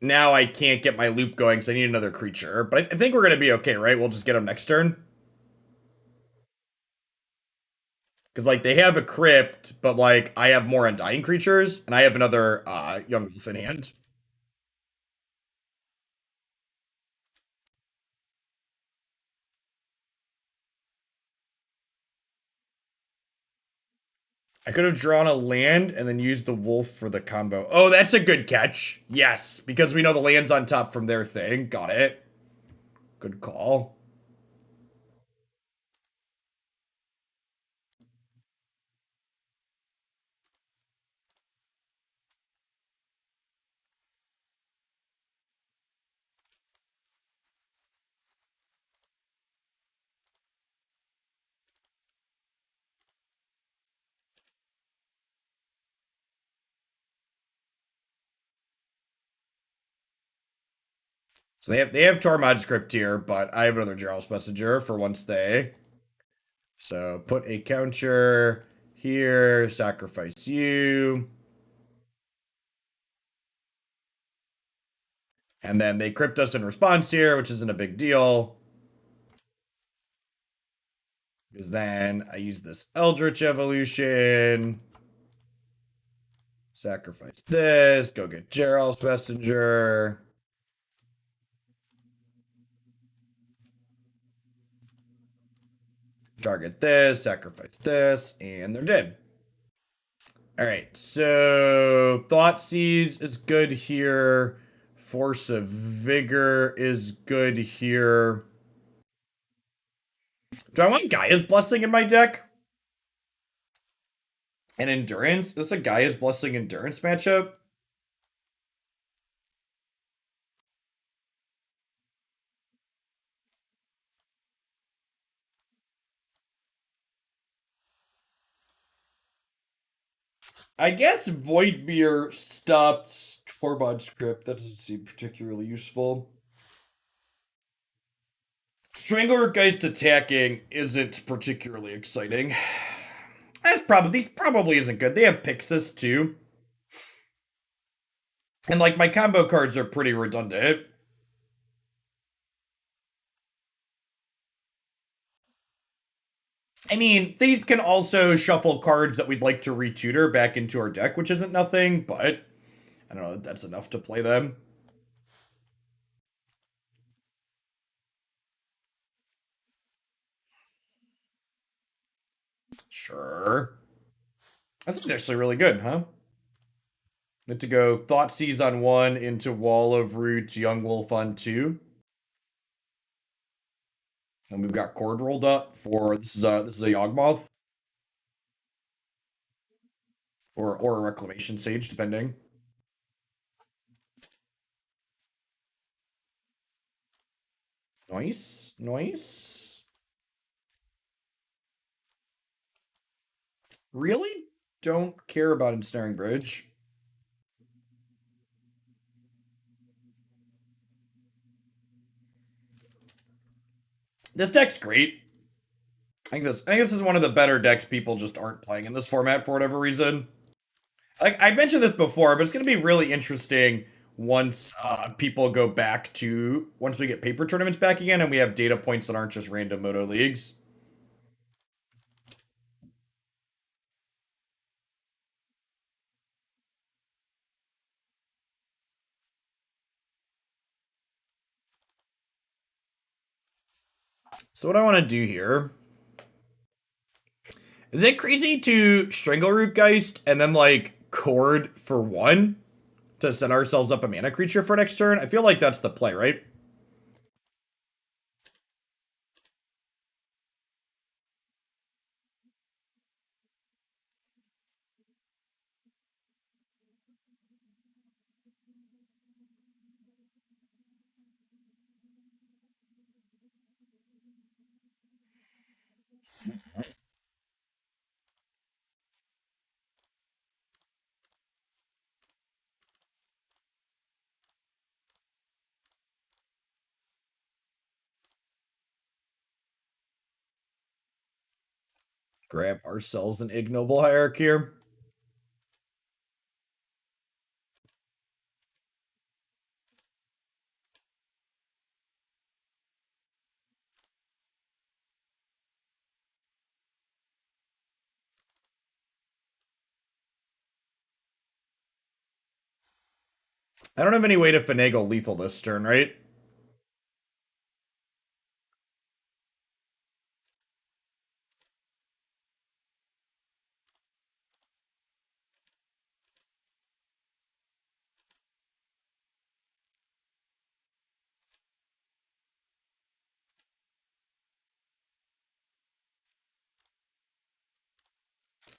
[SPEAKER 1] now I can't get my loop going, so I need another creature. But I think we're gonna be okay, right? We'll just get them next turn. Because like they have a crypt, but like I have more undying creatures, and I have another young wolf in hand. I could have drawn a land and then used the wolf for the combo. Oh, that's a good catch. Yes, because we know the land's on top from their thing. Got it. Good call. So they have Tormod's Crypt here, but I have another Geralf's Messenger for once they. So put a counter here, sacrifice you. And then they crypt us in response here, which isn't a big deal. Because then I use this Eldritch Evolution. Sacrifice this. Go get Geralf's Messenger. Target this. Sacrifice this. And they're dead. Alright, so Thoughtseize is good here. Force of Vigor is good here. Do I want Gaia's Blessing in my deck? And Endurance? Is this a Gaia's Blessing Endurance matchup? I guess Voidmere stops Torbod script. That doesn't seem particularly useful. Strangleroot Geist attacking isn't particularly exciting. That's probably these probably isn't good. They have Pixis too. And like my combo cards are pretty redundant. I mean, these can also shuffle cards that we'd like to retutor back into our deck, which isn't nothing, but I don't know if that's enough to play them. Sure. That's actually really good, huh? Get to go Thoughtseize on one into Wall of Roots, Young Wolf on two. And we've got Chord rolled up for this is a Yawgmoth or a Reclamation Sage, depending. Nice, nice. Really don't care about Ensnaring Bridge. This deck's great. I think this is one of the better decks people just aren't playing in this format for whatever reason. Like I mentioned this before, but it's going to be really interesting once people go back to once we get paper tournaments back again and we have data points that aren't just random moto leagues. So what I want to do here is it crazy to Strangleroot Geist and then like Chord for one to set ourselves up a mana creature for next turn? I feel like that's the play, right? Grab ourselves an Ignoble Hierarch here. I don't have any way to finagle lethal this turn, right?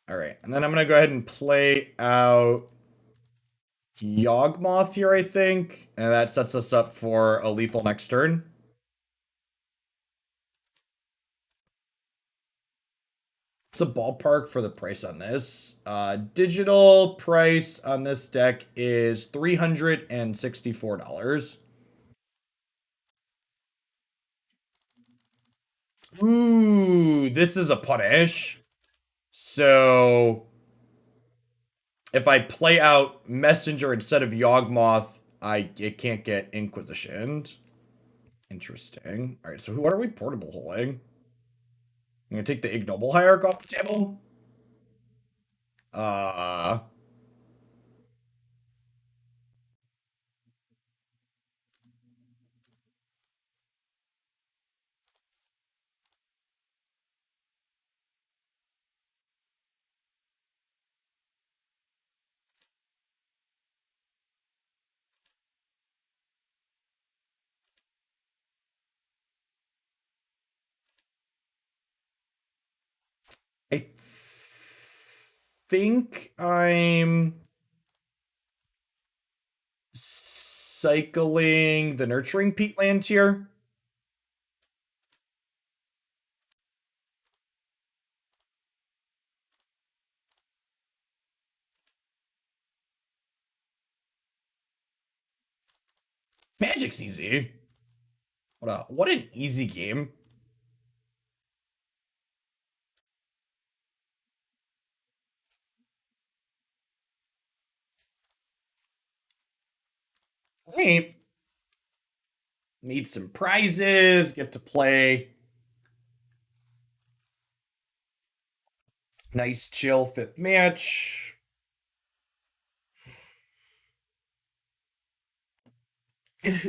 [SPEAKER 1] All right, and then I'm gonna go ahead and play out Yawgmoth here, I think, and that sets us up for a lethal next turn. It's a ballpark for the price on this. Digital price on this deck is $364. Ooh, this is a punish. So if I play out Messenger instead of Yawgmoth, it can't get Inquisitioned. Interesting. All right, so what are we portable holding? I'm gonna take the Ignoble Hierarch off the table. Uh, I think I'm cycling the Nurturing Peatland here. Magic's easy. What an easy game. Right. Need some prizes, get to play. Nice chill fifth match.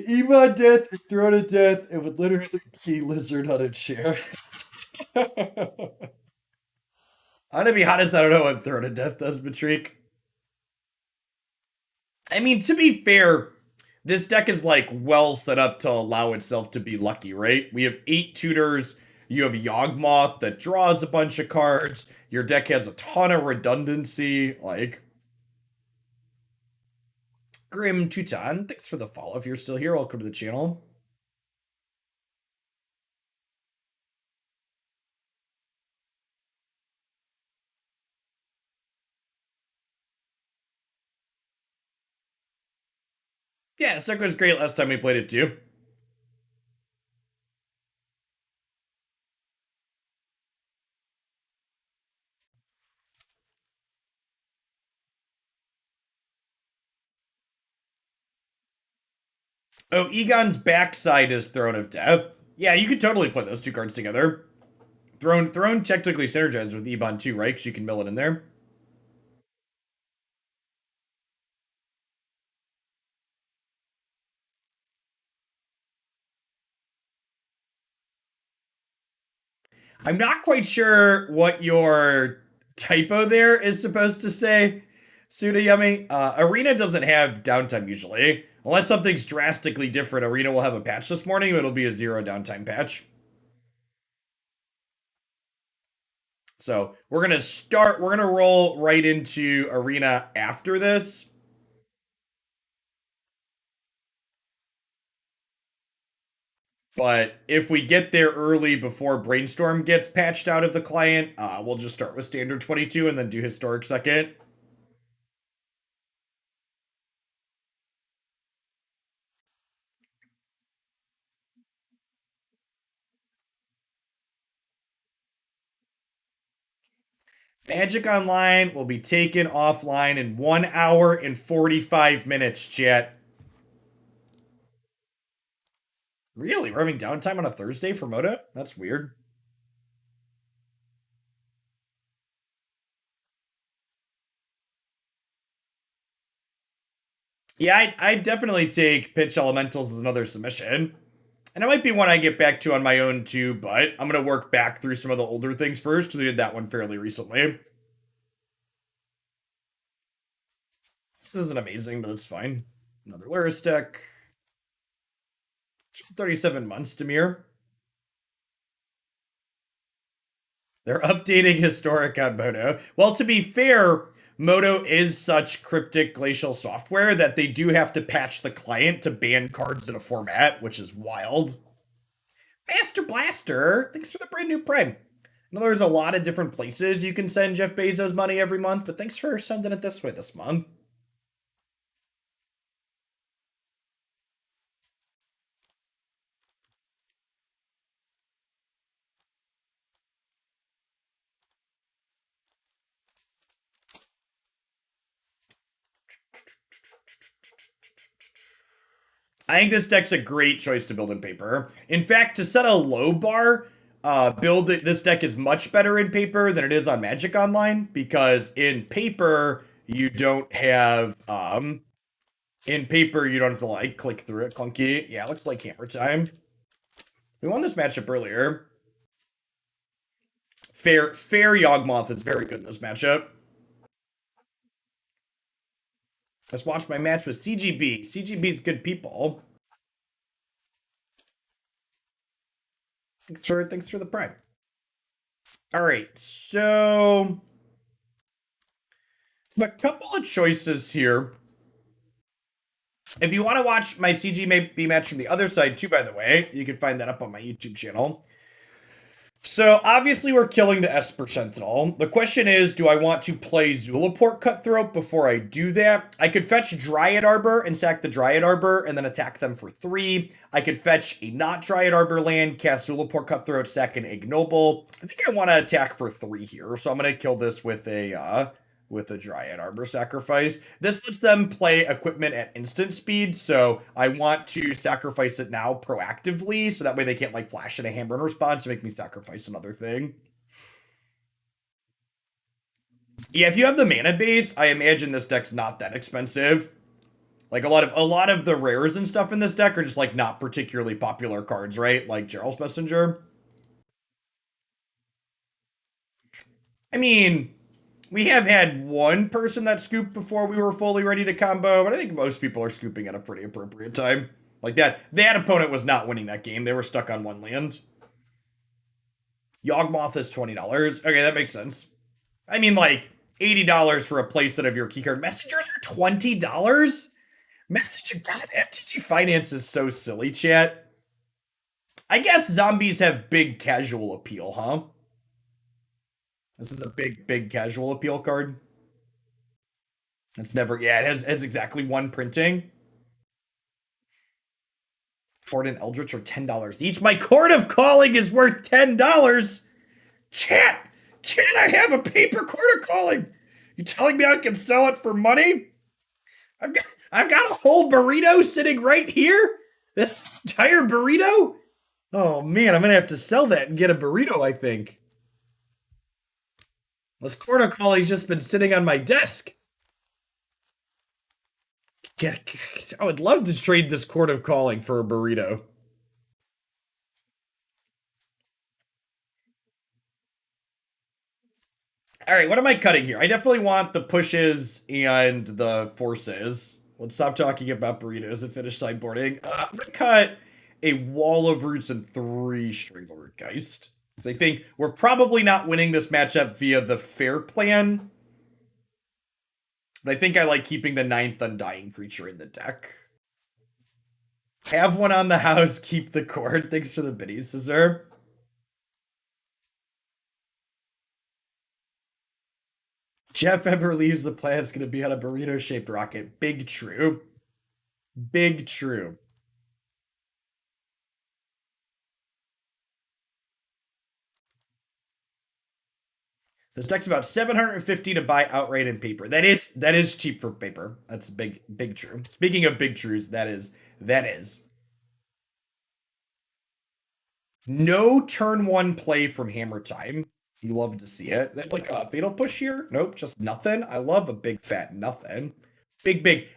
[SPEAKER 1] Ema death, Throne of Death, it would literally key lizard on a chair. I'm gonna be honest, I don't know what Throne of Death does, Matrique. I mean, to be fair, this deck is like well set up to allow itself to be lucky, right? We have 8 tutors. You have Yawgmoth that draws a bunch of cards. Your deck has a ton of redundancy. Like, Grim Tutan, thanks for the follow. If you're still here, welcome to the channel. Yeah, this deck was great last time we played it too. Oh, Egon's backside is Throne of Death. Yeah, you could totally put those two cards together. Throne technically synergizes with Ebon too, right? Because you can mill it in there. I'm not quite sure what your typo there is supposed to say, Sudayumi. Arena doesn't have downtime usually. Unless something's drastically different, Arena will have a patch this morning. It'll be a 0 downtime patch. So we're gonna roll right into Arena after this. But if we get there early before Brainstorm gets patched out of the client, we'll just start with Standard 22 and then do Historic second. Magic Online will be taken offline in 1 hour and 45 minutes, chat. Really? We're having downtime on a Thursday for Moda? That's weird. Yeah, I'd definitely take Pitch Elementals as another submission. And it might be one I get back to on my own too, but I'm going to work back through some of the older things first. We did that one fairly recently. This isn't amazing, but it's fine. Another Lyris deck. 37 months, Demir. They're updating Historic on Moto. Well, to be fair, Moto is such cryptic glacial software that they do have to patch the client to ban cards in a format, which is wild. Master Blaster, thanks for the brand new Prime. I know there's a lot of different places you can send Jeff Bezos money every month, but thanks for sending it this way this month. I think this deck's a great choice to build in paper. In fact, to set a low bar, build it. This deck is much better in paper than it is on Magic Online because in paper you don't have in paper you don't have to like click through it clunky. Yeah, it looks like hammer time. We won this matchup earlier. Fair Yawgmoth is very good in this matchup. Let's watch my match with CGB. CGB's good people. Thanks for the prime. All right, so a couple of choices here. If you want to watch my CGB match from the other side too, by the way, you can find that up on my YouTube channel. So obviously we're killing the Esper Sentinel. The question is, do I want to play Zulaport Cutthroat before I do that? I could fetch Dryad Arbor and sack the Dryad Arbor and then attack them for 3. I could fetch a not Dryad Arbor land, cast Zulaport Cutthroat, sack an Ignoble. I think I want to attack for 3 here, so I'm going to kill this with a Dryad Arbor sacrifice. This lets them play equipment at instant speed, so I want to sacrifice it now proactively, so that way they can't like flash in a hammer in response to make me sacrifice another thing. Yeah, if you have the mana base, I imagine this deck's not that expensive. Like a lot of the rares and stuff in this deck are just like not particularly popular cards, right? Like Geralf's Messenger. I mean, we have had one person that scooped before we were fully ready to combo, but I think most people are scooping at a pretty appropriate time. Like that opponent was not winning that game. They were stuck on one land. Yawgmoth is $20. Okay, that makes sense. I mean, like $80 for a playset of your keycard. Messengers are $20? Messenger, God, MTG Finance is so silly, chat. I guess zombies have big casual appeal, huh? This is a big casual appeal card. It's never, yeah, it has exactly one printing. Ford and Eldritch are $10 each. My Chord of Calling is worth $10. Chat, I have a paper Chord of Calling. You telling me I can sell it for money? I've got a whole burrito sitting right here. This entire burrito. Oh man, I'm gonna have to sell that and get a burrito, I think. This Chord of Calling's just been sitting on my desk. I would love to trade this Chord of Calling for a burrito. All right, what am I cutting here? I definitely want the pushes and the forces. Let's stop talking about burritos and finish sideboarding. I'm gonna cut a wall of roots and 3 Strangleroot Geist. So I think we're probably not winning this matchup via the fair plan. But I think I like keeping the 9th Undying creature in the deck. Have one on the house, keep the cord. Thanks for the biddy, Scissor. Jeff ever leaves the planet's gonna be on a burrito-shaped rocket. Big true. Big true. This deck's about 750 to buy outright in paper. That is cheap for paper. That's big true. Speaking of big trues, that is. No turn 1 play from Hammer Time. You love to see it. There's like a fatal push here. Nope, just nothing. I love a big fat nothing. Big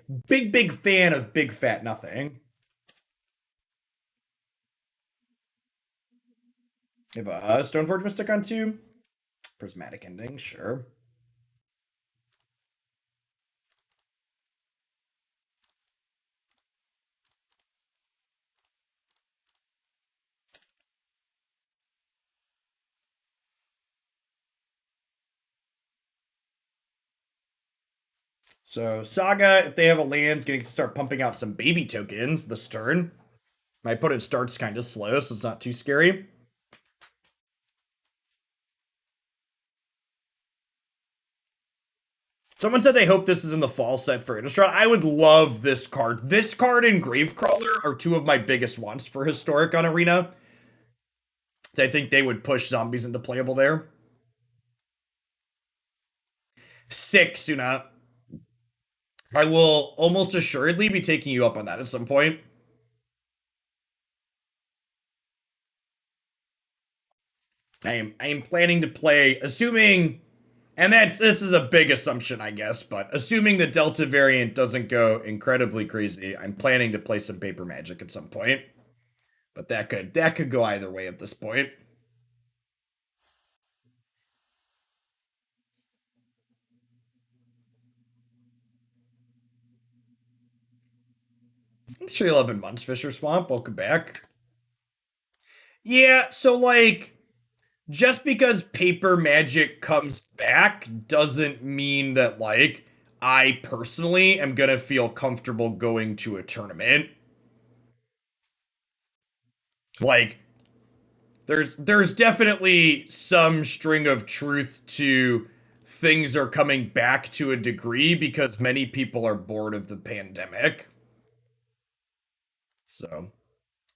[SPEAKER 1] fan of big fat nothing. You have a Stoneforge Mystic on 2. Prismatic Ending, sure. So Saga, if they have a land, is going to start pumping out some baby tokens this turn. My opponent starts kind of slow, so it's not too scary. Someone said they hope this is in the fall set for Innistrad. I would love this card. This card and Gravecrawler are 2 of my biggest wants for Historic on Arena. So I think they would push zombies into playable there. 6, Suna. I will almost assuredly be taking you up on that at some point. I am planning to play, assuming, and this is a big assumption, I guess, but assuming the Delta variant doesn't go incredibly crazy, I'm planning to play some Paper Magic at some point. But that could go either way at this point. Sure, 11 months, Fisher Swamp. Welcome back. Yeah, so like, just because Paper Magic comes back doesn't mean that like I personally am gonna feel comfortable going to a tournament. Like, there's definitely some string of truth to things are coming back to a degree because many people are bored of the pandemic. So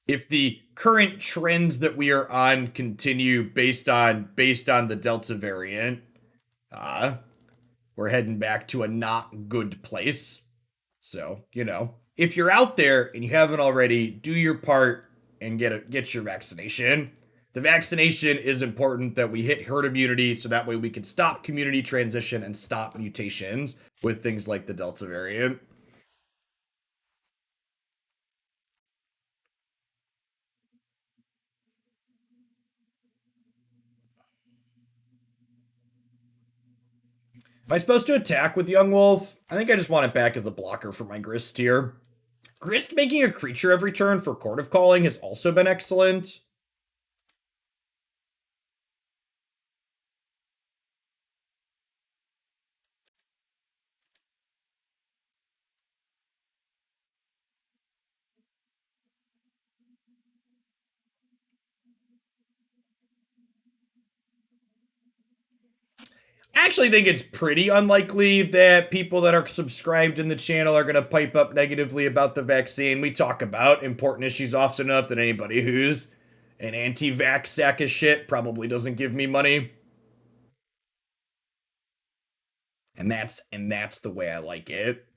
[SPEAKER 1] if the current trends that we are on continue based on the Delta variant, uh, we're heading back to a not good place. So, if you're out there and you haven't already, do your part and get your vaccination. The vaccination is important that we hit herd immunity so that way we can stop community transition and stop mutations with things like the Delta variant. Am I supposed to attack with Young Wolf? I think I just want it back as a blocker for my Grist here. Grist making a creature every turn for Chord of Calling has also been excellent. I actually think it's pretty unlikely that people that are subscribed in the channel are going to pipe up negatively about the vaccine. We talk about important issues often enough that anybody who's an anti-vax sack of shit probably doesn't give me money. And that's the way I like it.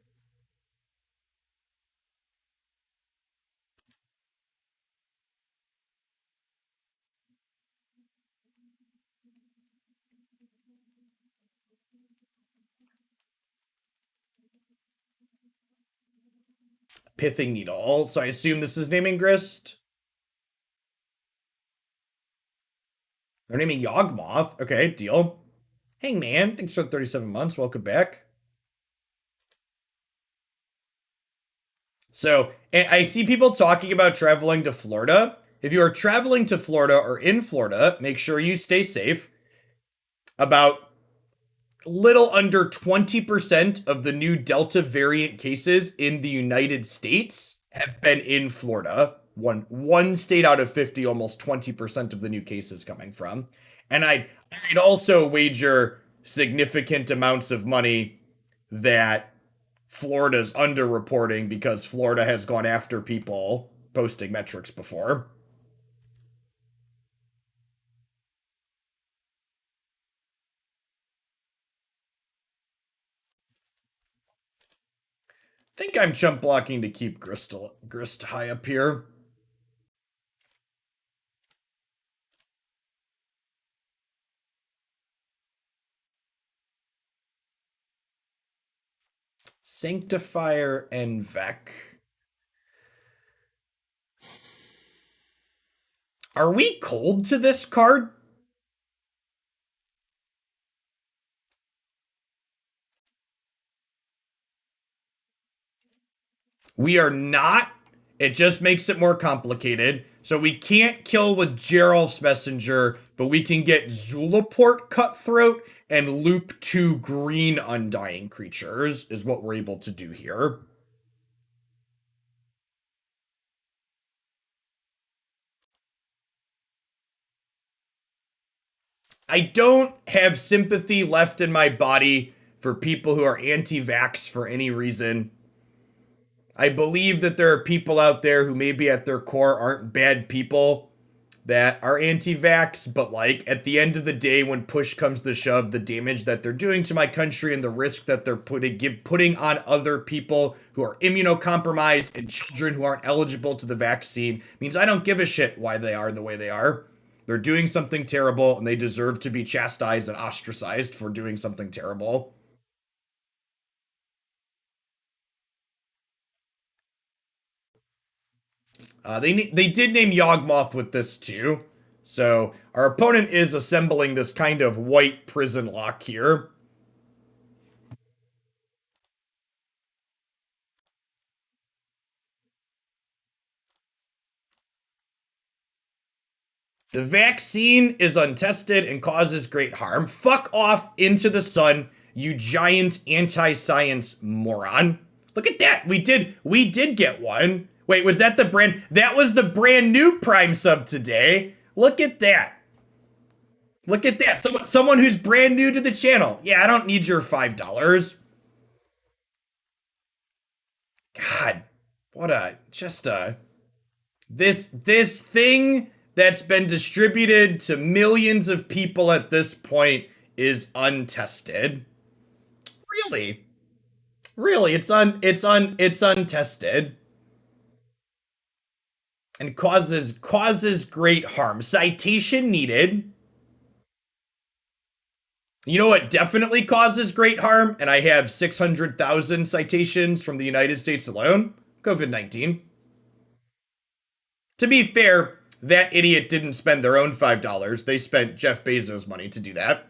[SPEAKER 1] Pithing Needle. So I assume this is naming Grist. They're naming Yawgmoth. Okay, deal. Hangman, thanks for 37 months. Welcome back. So, and I see people talking about traveling to Florida. If you are traveling to Florida or in Florida, make sure you stay safe. About little under 20% of the new Delta variant cases in the United States have been in Florida. One state out of 50, almost 20% of the new cases coming from. And I'd also wager significant amounts of money that Florida's underreporting because Florida has gone after people posting metrics before. Think I'm chump blocking to keep Grist high up here. Sanctifier and Vec. Are we cold to this card? We are not. It just makes it more complicated. So we can't kill with Geralf's Messenger, but we can get Zulaport Cutthroat and loop 2 green Undying creatures, is what we're able to do here. I don't have sympathy left in my body for people who are anti-vax for any reason. I believe that there are people out there who maybe at their core aren't bad people that are anti-vax, but like at the end of the day, when push comes to shove, the damage that they're doing to my country and the risk that they're putting on other people who are immunocompromised and children who aren't eligible to the vaccine means I don't give a shit why they are the way they are. They're doing something terrible and they deserve to be chastised and ostracized for doing something terrible. They did name Yawgmoth with this too. So our opponent is assembling this kind of white prison lock here. The vaccine is untested and causes great harm. Fuck off into the sun, you giant anti-science moron. Look at that. We did get one. Wait, was that the brand? That was the brand new Prime sub today. Look at that. Look at that. Someone who's brand new to the channel. Yeah, I don't need your $5. God, what a just a this thing that's been distributed to millions of people at this point is untested. Really? Really, it's untested and causes great harm. Citation needed. You know what definitely causes great harm? And I have 600,000 citations from the United States alone. COVID-19. To be fair, that idiot didn't spend their own $5. They spent Jeff Bezos' money to do that.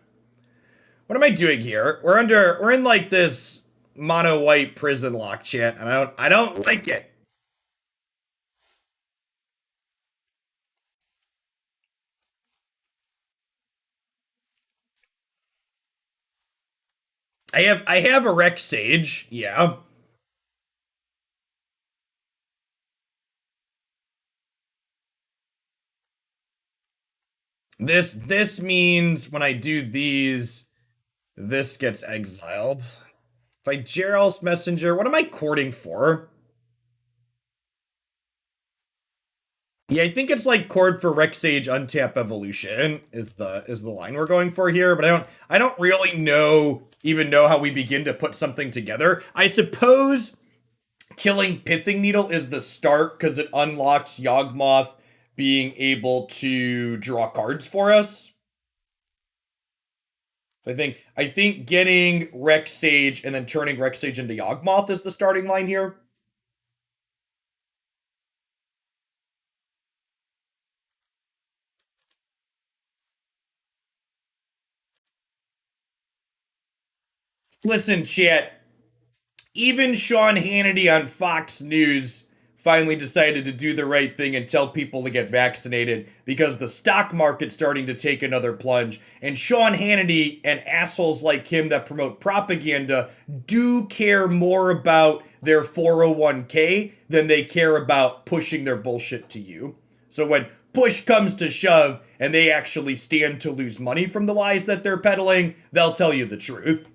[SPEAKER 1] What am I doing here? We're in like this mono white prison lock chant, and I don't like it. I have a Rex Sage, yeah. This means when I do these, this gets exiled. If I Geralf's Messenger, what am I courting for? Yeah, I think it's like chord for Rex Sage untap evolution is the line we're going for here, but I don't really know how we begin to put something together. I suppose killing Pithing Needle is the start because it unlocks Yawgmoth being able to draw cards for us. I think getting Rex Sage and then turning Rex Sage into Yawgmoth is the starting line here. Listen, chat, even Sean Hannity on Fox News finally decided to do the right thing and tell people to get vaccinated because the stock market's starting to take another plunge. And Sean Hannity and assholes like him that promote propaganda do care more about their 401k than they care about pushing their bullshit to you. So when push comes to shove and they actually stand to lose money from the lies that they're peddling, they'll tell you the truth.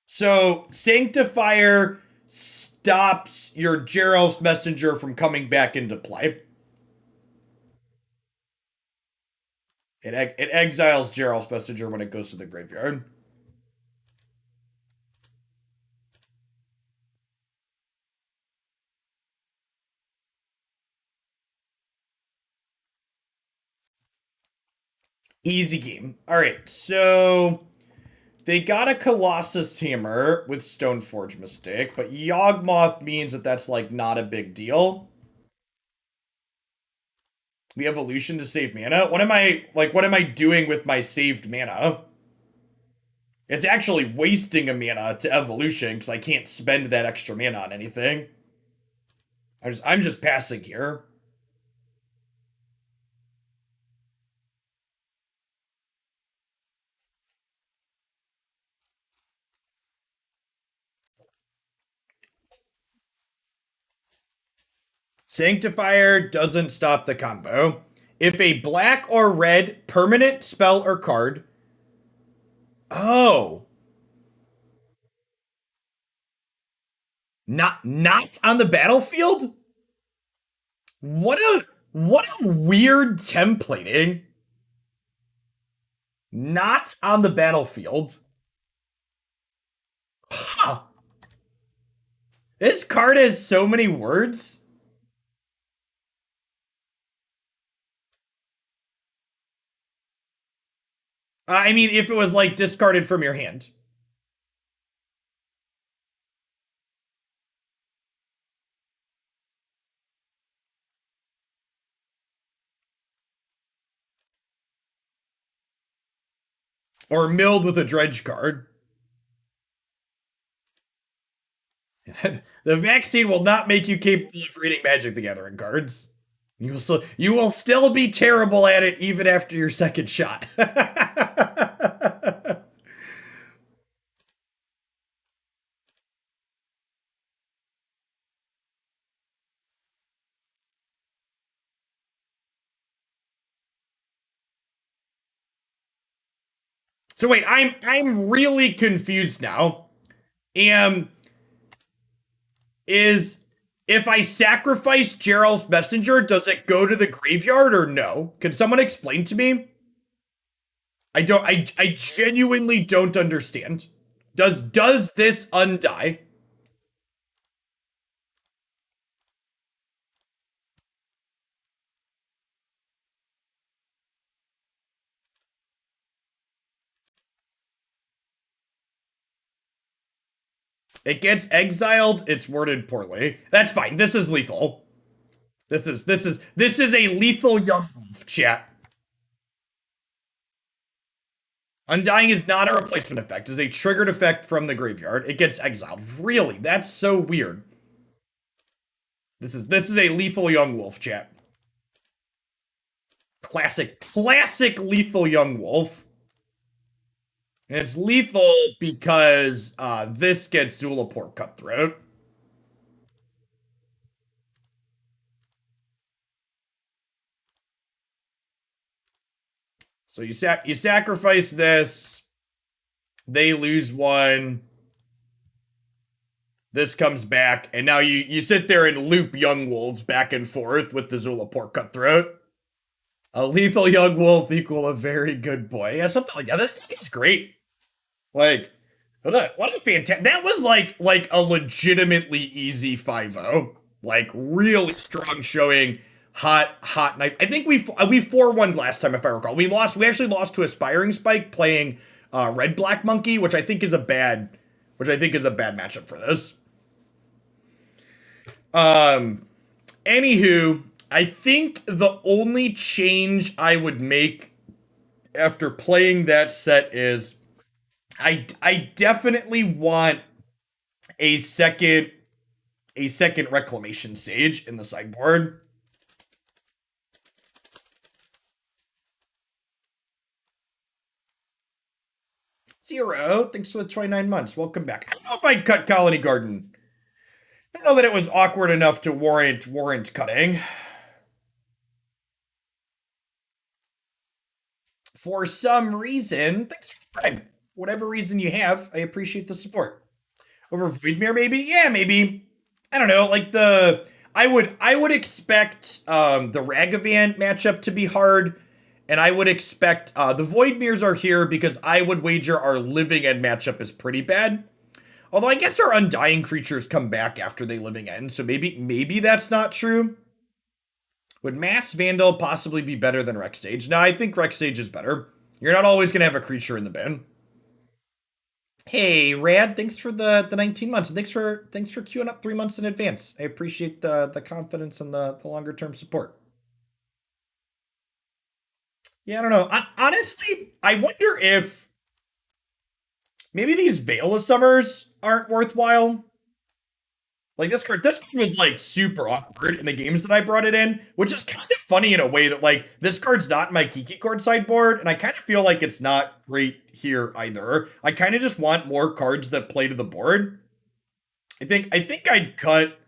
[SPEAKER 1] So Sanctifier stops your Geralf's Messenger from coming back into play. It exiles Geralf's Messenger when it goes to the graveyard. Easy game. All right, so they got a Colossus Hammer with Stoneforge Mystic, but Yawgmoth means that that's like not a big deal. We evolution to save mana. What am I doing with my saved mana? It's actually wasting a mana to evolution because I can't spend that extra mana on anything. I'm just passing here. Sanctifier doesn't stop the combo. If a black or red permanent spell or card. Oh, not on the battlefield? What a weird templating. Not on the battlefield. Huh. This card has so many words. I mean, if it was like discarded from your hand. Or milled with a dredge card. The vaccine will not make you capable of reading Magic the Gathering cards. You will still be terrible at it even after your second shot. So wait, I'm really confused now. Am is if I sacrifice Geralf's messenger, does it go to the graveyard or no? Can someone explain to me? I genuinely don't understand. Does this undie? It gets exiled, it's worded poorly. That's fine. This is lethal. This is a lethal young wolf, chat. Undying is not a replacement effect. It's a triggered effect from the graveyard. It gets exiled. Really? That's so weird. This is a lethal young wolf, chat. Classic lethal young wolf. And it's lethal because this gets Zulaport Cutthroat. So you sacrifice this, they lose one. This comes back, and now you sit there and loop young wolves back and forth with the Zulaport Cutthroat. A lethal young wolf equal a very good boy. Yeah, something like that. This is great. Like, what a fantastic. That was like a legitimately easy 5-0. Like, really strong showing. Hot knife. I think we 4-1 last time, if I recall. We actually lost to Aspiring Spike playing Red Black Monkey, which I think is a bad matchup for this. Anywho, I think the only change I would make after playing that set is I definitely want a second Reclamation Sage in the sideboard. Zero, thanks for the 29 months. Welcome back. I don't know if I'd cut Khalni Garden. I don't know that it was awkward enough to warrant cutting. For some reason, thanks for the time. Whatever reason you have, I appreciate the support. Over Voidmere, maybe? Yeah, maybe. I don't know. Like I would expect the Ragavan matchup to be hard, and I would expect the Voidmeres are here because I would wager our Living End matchup is pretty bad. Although I guess our Undying creatures come back after they Living End, so maybe that's not true. Would Mass Vandal possibly be better than Rex Sage? No, I think Rex Sage is better. You're not always gonna have a creature in the bin. Hey, Rad, thanks for the 19 months. And thanks for queuing up 3 months in advance. I appreciate the confidence and the longer term support. Yeah, I don't know. Honestly, I wonder if maybe these Veil of Summers aren't worthwhile. Like this card was like super awkward in the games that I brought it in, which is kind of funny in a way that like this card's not in my Kiki Chord sideboard, and I kind of feel like it's not great here either. I kind of just want more cards that play to the board. I think I'd cut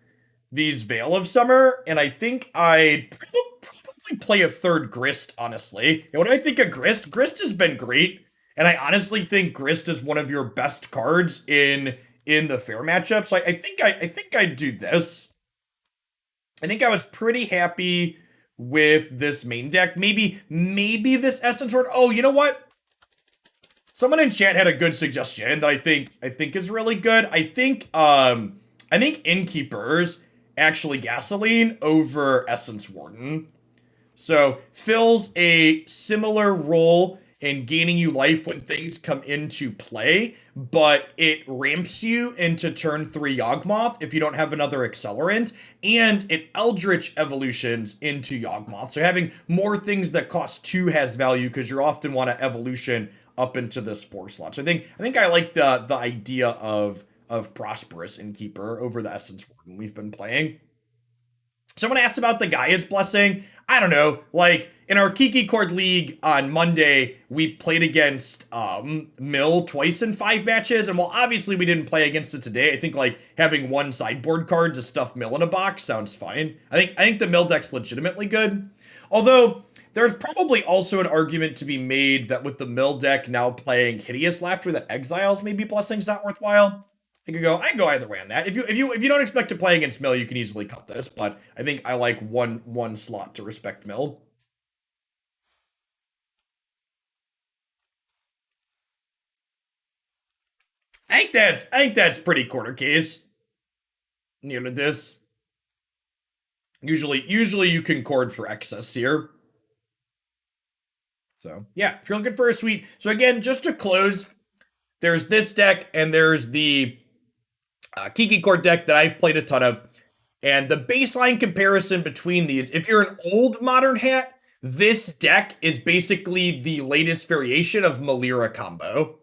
[SPEAKER 1] these Veil of Summer, and I think I'd probably play a third Grist, honestly. And what do I think of Grist? Grist has been great, and I honestly think Grist is one of your best cards in the fair matchup. So I think I'd do this. I think I was pretty happy with this main deck. Maybe this Essence Warden. Oh, you know what? Someone in chat had a good suggestion that I think is really good. I think Innkeepers actually gasoline over Essence Warden. So fills a similar role in gaining you life when things come into play, but it ramps you into turn 3 Yawgmoth if you don't have another accelerant, and it Eldritch Evolutions into Yawgmoth. So having more things that cost 2 has value because you often want to evolution up into this 4 slot. So I think I like the idea of of Prosperous Innkeeper over the Essence Warden we've been playing. Someone asked about the Gaea's Blessing. I don't know. Like, in our Kiki Chord League on Monday, we played against Mill twice in 5 matches. And while obviously we didn't play against it today, I think, like, having one sideboard card to stuff Mill in a box sounds fine. I think the Mill deck's legitimately good. Although, there's probably also an argument to be made that with the Mill deck now playing Hideous Laughter, that Exiles maybe Blessing's not worthwhile. I can go either way on that. If you don't expect to play against Mill, you can easily cut this, but I think I like one slot to respect Mill. I think that's pretty corner case. You know this. Usually you can chord for excess here. So yeah, if you're looking for a sweet. So again, just to close, there's this deck and there's the Kiki Chord deck that I've played a ton of. And the baseline comparison between these, if you're an old Modern hat, this deck is basically the latest variation of Melira combo.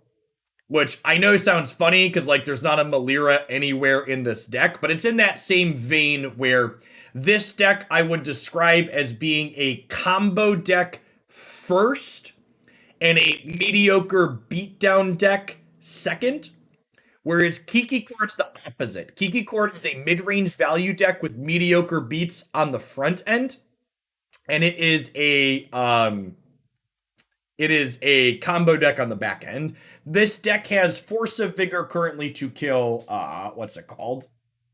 [SPEAKER 1] Which I know sounds funny because, like, there's not a Melira anywhere in this deck, but it's in that same vein where this deck I would describe as being a combo deck first and a mediocre beatdown deck second. Whereas Kiki Chord's the opposite. Kiki Chord is a mid-range value deck with mediocre beats on the front end, and it is a combo deck on the back end. This deck has Force of Vigor currently to kill what's it called?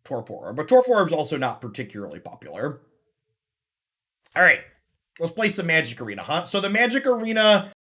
[SPEAKER 1] Torpor. But Torpor is also not particularly popular. All right, let's play some Magic Arena, huh? So the Magic Arena